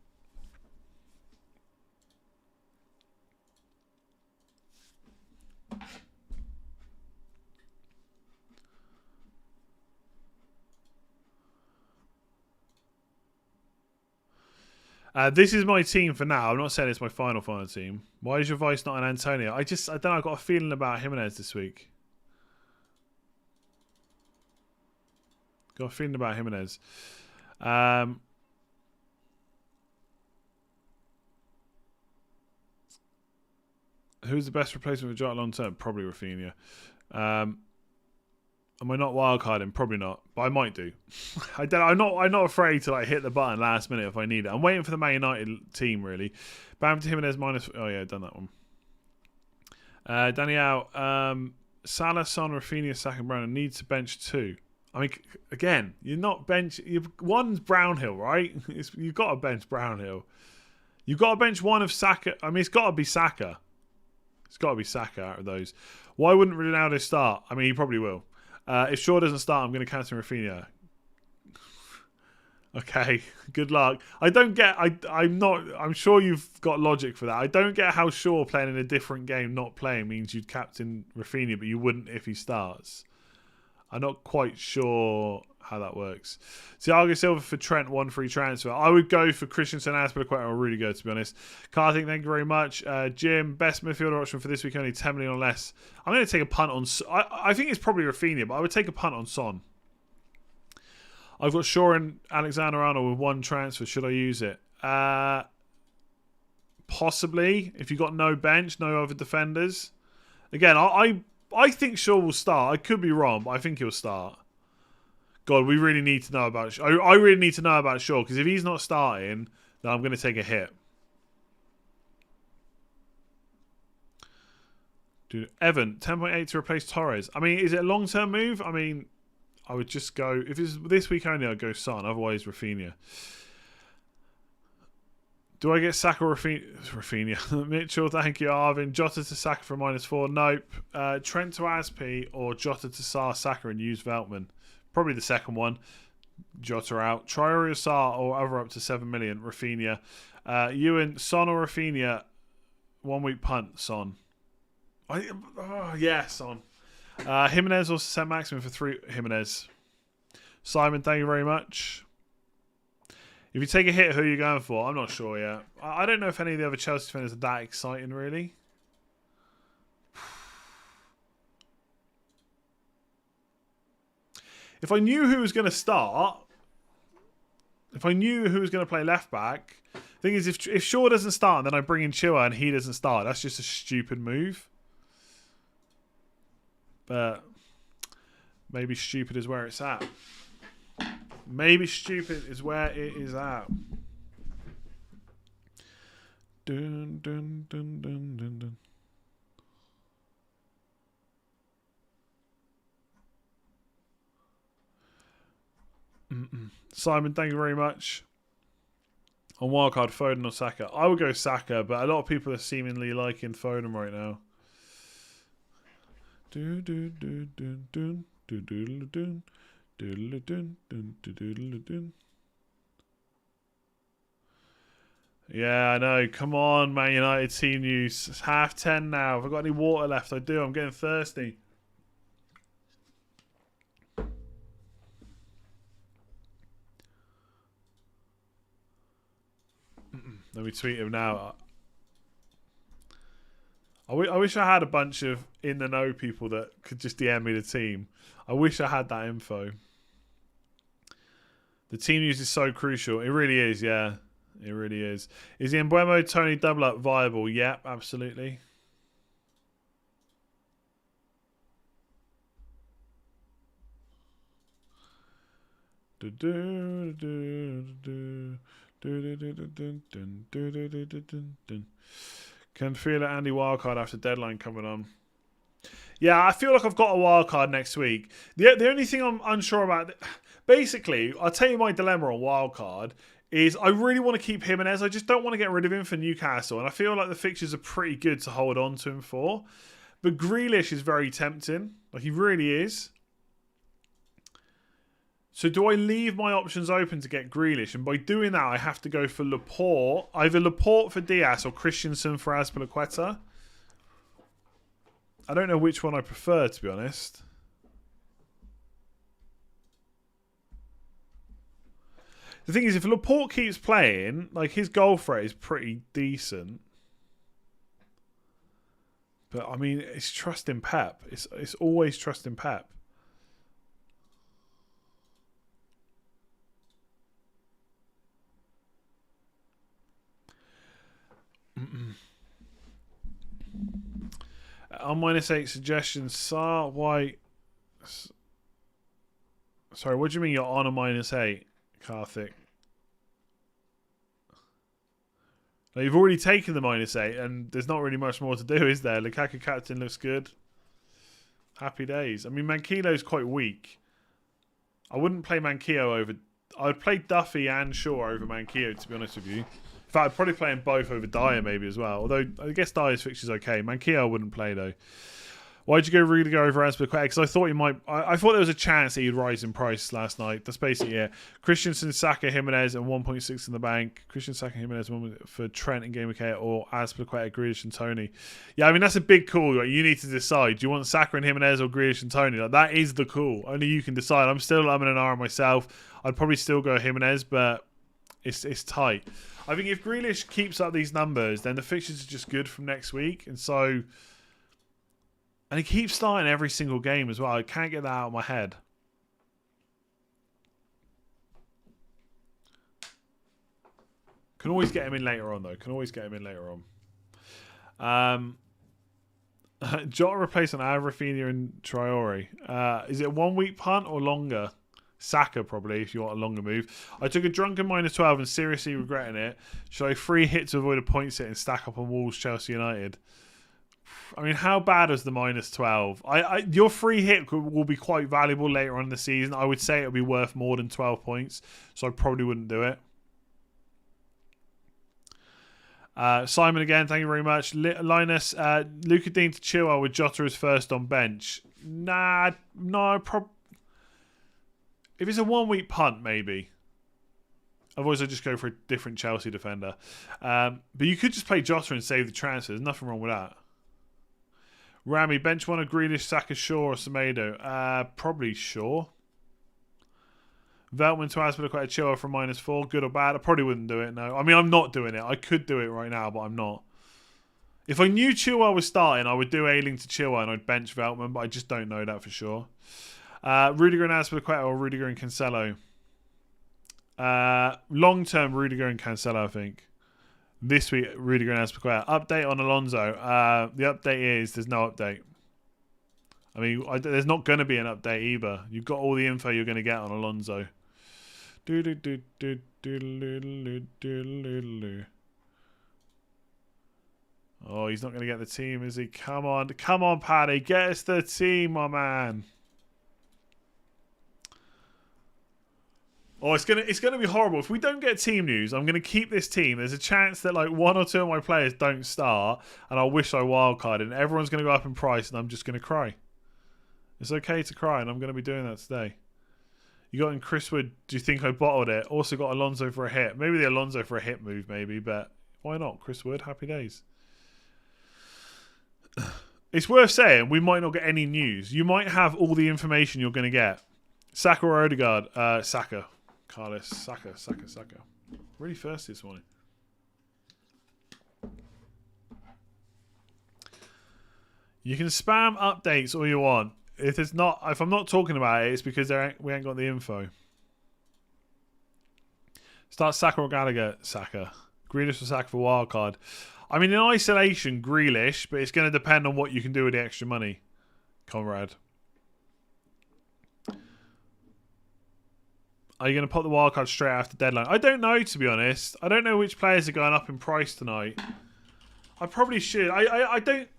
This is my team for now. I'm not saying it's my final team. Why is your voice not on Antonio? I don't know. I've got a feeling about Jimenez this week. Got a feeling about Jimenez. Who's the best replacement for Jota long term? Probably Rafinha. Am I not wildcarding? Probably not, but I might do. I'm not afraid to hit the button last minute if I need it. I'm waiting for the Man United team really. Bam to Jimenez minus. Oh yeah, done that one. Daniel, Salah, Son, Rafinha, Saka, Brown needs to bench 2. I mean, again, you're not bench. One's Brownhill, right? You've got to bench Brownhill. You've got to bench one of Saka. I mean, it's got to be Saka. It's got to be Saka out of those. Why wouldn't Ronaldo start? I mean, he probably will. If Shaw doesn't start, I'm going to cancel Rafinha. Okay, good luck. I don't get. I'm sure you've got logic for that. I don't get how Shaw playing in a different game, not playing, means you'd captain Rafinha, but you wouldn't if he starts. I'm not quite sure how that works. Thiago Silva for Trent, 1 free transfer. I would go for Christensen, Aspilicueta, or Rudiger, to be honest. Karthik, thank you very much. Jim, best midfielder option for this week, only 10 million or less. I'm going to take a punt on... I think it's probably Rafinha, but I would take a punt on Son. I've got Shaw and Alexander-Arnold with 1 transfer. Should I use it? Possibly. If you've got no bench, no other defenders. Again, I think Shaw will start. I could be wrong, but I think he'll start. God, we really need to know about... I really need to know about Shaw, because if he's not starting, then I'm going to take a hit. Dude, Evan, 10.8 to replace Torres. I mean, is it a long-term move? I mean, I would just go... If it's this week only, I'd go Son. Otherwise, Rafinha. Do I get Saka or Rafinha? Mitchell, thank you. Arvin. Jota to Saka for -4. Nope. Trent to Aspi or Jota to Saka and use Veltman. Probably the second one. Jota out. Traore or Sarr or other up to 7 million. Rafinha. Ewan, Son or Rafinha? 1 week punt, Son. Yeah, Son. Jimenez also set maximum for 3. Jimenez. Simon, thank you very much. If you take a hit, who are you going for? I'm not sure yet. I don't know if any of the other Chelsea defenders are that exciting, really. If I knew who was going to start, if I knew who was going to play left back, thing is, if Shaw doesn't start, then I bring in Chua and he doesn't start. That's just a stupid move. But maybe stupid is where it's at. Maybe stupid is where it is at. Dun, dun, dun, dun, dun, dun. Simon, thank you very much. On wildcard, Foden or Saka? I would go Saka, but a lot of people are seemingly liking Foden right now. Yeah, I know. Come on, Man United team news. It's 10:30 now. Have I got any water left? I do. I'm getting thirsty. Let me tweet him now. I wish I had a bunch of in-the-know people that could just DM me the team. I wish I had that info. The team news is so crucial. It really is, yeah. It really is. Is the Mbeumo Tony double up viable? Yep, absolutely. Can feel it, Andy wildcard after deadline coming on. Yeah, I feel like I've got a wildcard next week. The only thing I'm unsure about, basically, I'll tell you my dilemma on wildcard is I really want to keep Jimenez. I just don't want to get rid of him for Newcastle, and I feel like the fixtures are pretty good to hold on to him for. But Grealish is very tempting, like he really is. So do I leave my options open to get Grealish? And by doing that, I have to go for Laporte. Either Laporte for Diaz or Christensen for Azpilicueta. I don't know which one I prefer, to be honest. The thing is, if Laporte keeps playing, like his goal threat is pretty decent. But, I mean, it's trust in Pep. It's always trust in Pep. On -8 suggestions, Sar White. Sorry, what do you mean you're on a -8, Karthik? Now, you've already taken the -8, and there's not really much more to do, is there? Lukaku captain looks good. Happy days. I mean, Manquillo's quite weak. I wouldn't play Manquillo over. I would play Duffy and Shaw over Manquillo, to be honest with you. In fact, I'd probably play them both over Dyer maybe as well. Although, I guess Dyer's fixture's okay. Manquillo I wouldn't play, though. Why'd you really go over Azpilicueta? Because I thought he might. I thought there was a chance that he'd rise in price last night. That's basically it. Christensen, Saka, Jimenez, and 1.6 in the bank. Christian, Saka, Jimenez, 1 for Trent and Gameweek 8, or Azpilicueta, Grealish, and Tony. Yeah, I mean, that's a big call. Like, you need to decide. Do you want Saka and Jimenez or Grealish and Tony? Like, that is the call. Only you can decide. I'm still umming and ahhing myself. I'd probably still go Jimenez, but it's tight. I think if Grealish keeps up these numbers, then the fixtures are just good from next week. And so... And he keeps starting every single game as well. I can't get that out of my head. Can always get him in later on, though. Can always get him in later on. Jota replacement Rafinha and Traore. Is it a 1 week punt or longer? Saka, probably, if you want a longer move. I took a drunken -12 and seriously regretting it. Should I free hit to avoid a point sit and stack up on Wolves, Chelsea United? I mean, how bad is the -12? Your free hit will be quite valuable later on in the season. I would say it would be worth more than 12 points, so I probably wouldn't do it. Simon again, thank you very much. Linus, Luka Dean to Chilwell with Jota as first on bench. Nah, no, if it's a 1 week punt, maybe. Otherwise, I just go for a different Chelsea defender. But you could just play Jota and save the transfer. There's nothing wrong with that. Rami, bench one of Grealish, Saka, Shaw, or Semedo? Probably Shaw. Veltman to Aspilicueta, Chilwell from -4. Good or bad? I probably wouldn't do it, no. I mean, I'm not doing it. I could do it right now, but I'm not. If I knew Chilwell was starting, I would do Ayling to Chilwell and I'd bench Veltman, but I just don't know that for sure. Rudiger and Aspilicueta or Rudiger and Cancelo? Long-term Rudiger and Cancelo, I think. This week, Rudiger and Aspilicueta. Update on Alonso. The update is there's no update. I mean, there's not going to be an update either. You've got all the info you're going to get on Alonso. Oh, he's not going to get the team, is he? Come on. Come on, Paddy. Get us the team, my man. Oh, it's gonna be horrible. If we don't get team news, I'm gonna keep this team. There's a chance that like 1 or 2 of my players don't start, and I wish I wildcarded, and everyone's gonna go up in price, and I'm just gonna cry. It's okay to cry, and I'm gonna be doing that today. You got in Chris Wood. Do you think I bottled it? Also got Alonso for a hit. Maybe the Alonso for a hit move, maybe, but why not? Chris Wood, happy days. It's worth saying we might not get any news. You might have all the information you're gonna get. Saka or Odegaard? Saka. Carlos, Saka. Really thirsty this morning. You can spam updates all you want. If I'm not talking about it, it's because we ain't got the info. Start Saka or Gallagher? Saka. Grealish or Saka for wildcard? I mean, in isolation, Grealish, but it's going to depend on what you can do with the extra money, Conrad. Are you going to pop the wildcard straight after deadline? I don't know, to be honest. I don't know which players are going up in price tonight. I probably should. I don't.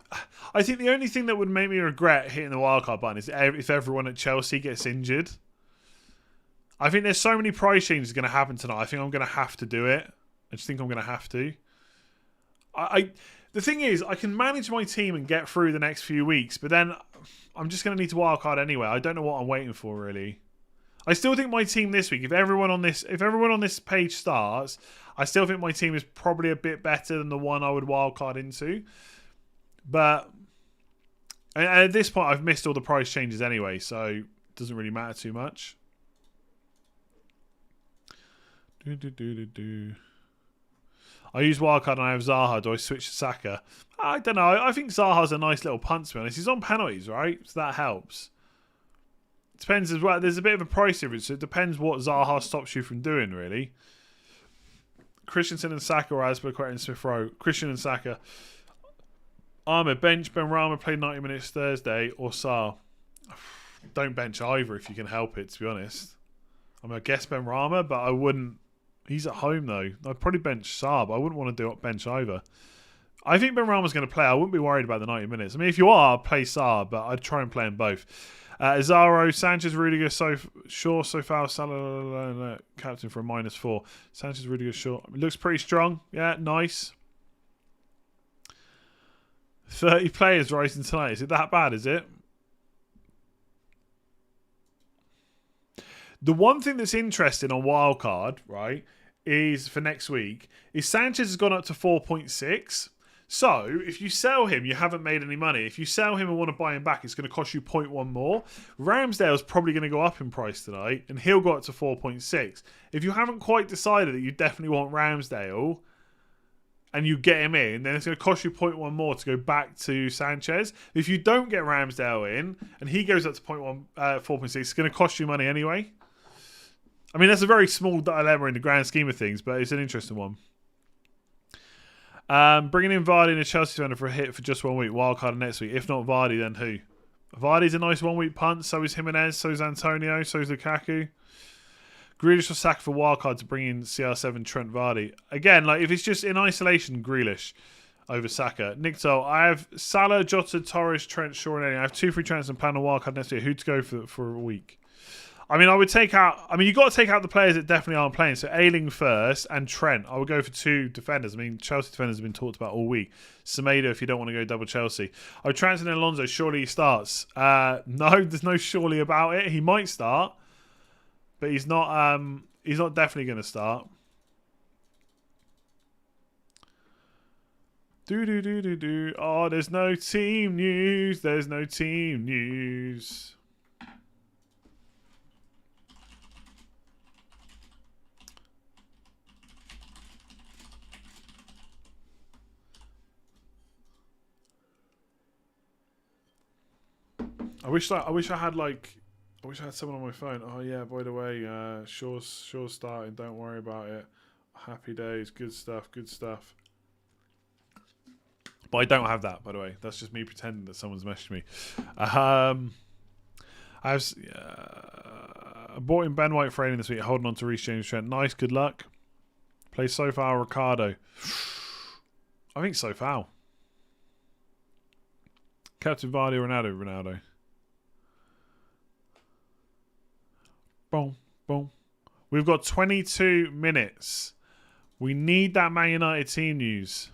I think the only thing that would make me regret hitting the wildcard button is if everyone at Chelsea gets injured. I think there's so many price changes going to happen tonight. I think I'm going to have to do it. I just think I'm going to have to. The thing is, I can manage my team and get through the next few weeks, but then I'm just going to need to wildcard anyway. I don't know what I'm waiting for, really. I still think my team this week, if everyone on this page starts, I still think my team is probably a bit better than the one I would wildcard into. But at this point, I've missed all the price changes anyway, so it doesn't really matter too much. I use wildcard and I have Zaha. Do I switch to Saka? I don't know. I think Zaha's a nice little punt, to be honest. He's on penalties, right? So that helps. Depends as well. There's a bit of a price difference, so it depends what Zaha stops you from doing, really. Christensen and Saka or Aspilicueta and Smith Rowe. Christian and Saka. Ahmed, bench Benrahma, played 90 minutes Thursday, or Sarr. Don't bench either if you can help it, to be honest. I mean, I guess Benrahma, but I wouldn't. He's at home, though. I'd probably bench Sarr, but I wouldn't want to do bench either. I think Benrahma's going to play. I wouldn't be worried about the 90 minutes. I mean, if you are, play Sarr, but I'd try and play them both. Azaro, Sanchez, Rudiger, Shaw, Sofal, Salah, captain for a -4. Sanchez, Rudiger, Shaw. It looks pretty strong. Yeah, nice. 30 players rising tonight. Is it that bad, is it? The one thing that's interesting on wildcard, right, is for next week, is Sanchez has gone up to 4.6. So, if you sell him, you haven't made any money. If you sell him and want to buy him back, it's going to cost you 0.1 more. Ramsdale's probably going to go up in price tonight, and he'll go up to 4.6. If you haven't quite decided that you definitely want Ramsdale, and you get him in, then it's going to cost you 0.1 more to go back to Sanchez. If you don't get Ramsdale in, and he goes up to 4.6, it's going to cost you money anyway. I mean, that's a very small dilemma in the grand scheme of things, but it's an interesting one. Bringing in Vardy and a Chelsea defender for a hit for just 1 week. Wildcard next week. If not Vardy, then who? Vardy's a nice 1 week punt. So is Jimenez. So is Antonio. So is Lukaku. Grealish or Saka for wildcard to bring in CR7 Trent Vardy. Again, like if it's just in isolation, Grealish over Saka. Nick Toll, I have Salah, Jota, Torres, Trent, Shaw, and Eddie. I have 2 free transfers and plan a wildcard next week. Who to go for a week? I mean, I would take out... I mean, you've got to take out the players that definitely aren't playing. So, Ayling first and Trent. I would go for 2 defenders. I mean, Chelsea defenders have been talked about all week. Semedo, if you don't want to go double Chelsea. I would transfer in Alonso. Surely he starts. No, there's no surely about it. He might start. But he's not definitely going to start. Do. Oh, there's no team news. There's no team news. I wish I had someone on my phone. Oh yeah, by the way, Shaw's starting. Don't worry about it. Happy days. Good stuff. Good stuff. But I don't have that, by the way. That's just me pretending that someone's messaged me. I bought in Ben White for training this week, holding on to Reece James Trent. Nice, good luck. Play so far Ricardo. I think so far. Captain Vardy, Ronaldo. Boom, boom. We've got 22 minutes. We need that Man United team news.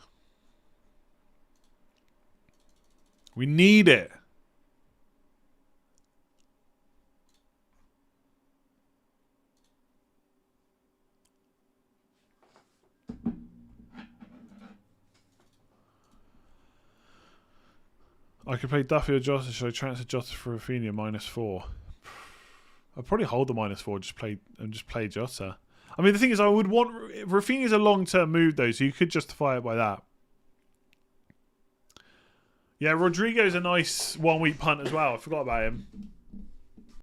We need it. I could play Duffy or Jota. Should I transfer Jota for Rafinha -4? I'd probably hold the -4. Just play Jota. I mean, the thing is, I would want Rafinha's a long-term move though, so you could justify it by that. Yeah, Rodrigo's a nice 1 week punt as well. I forgot about him.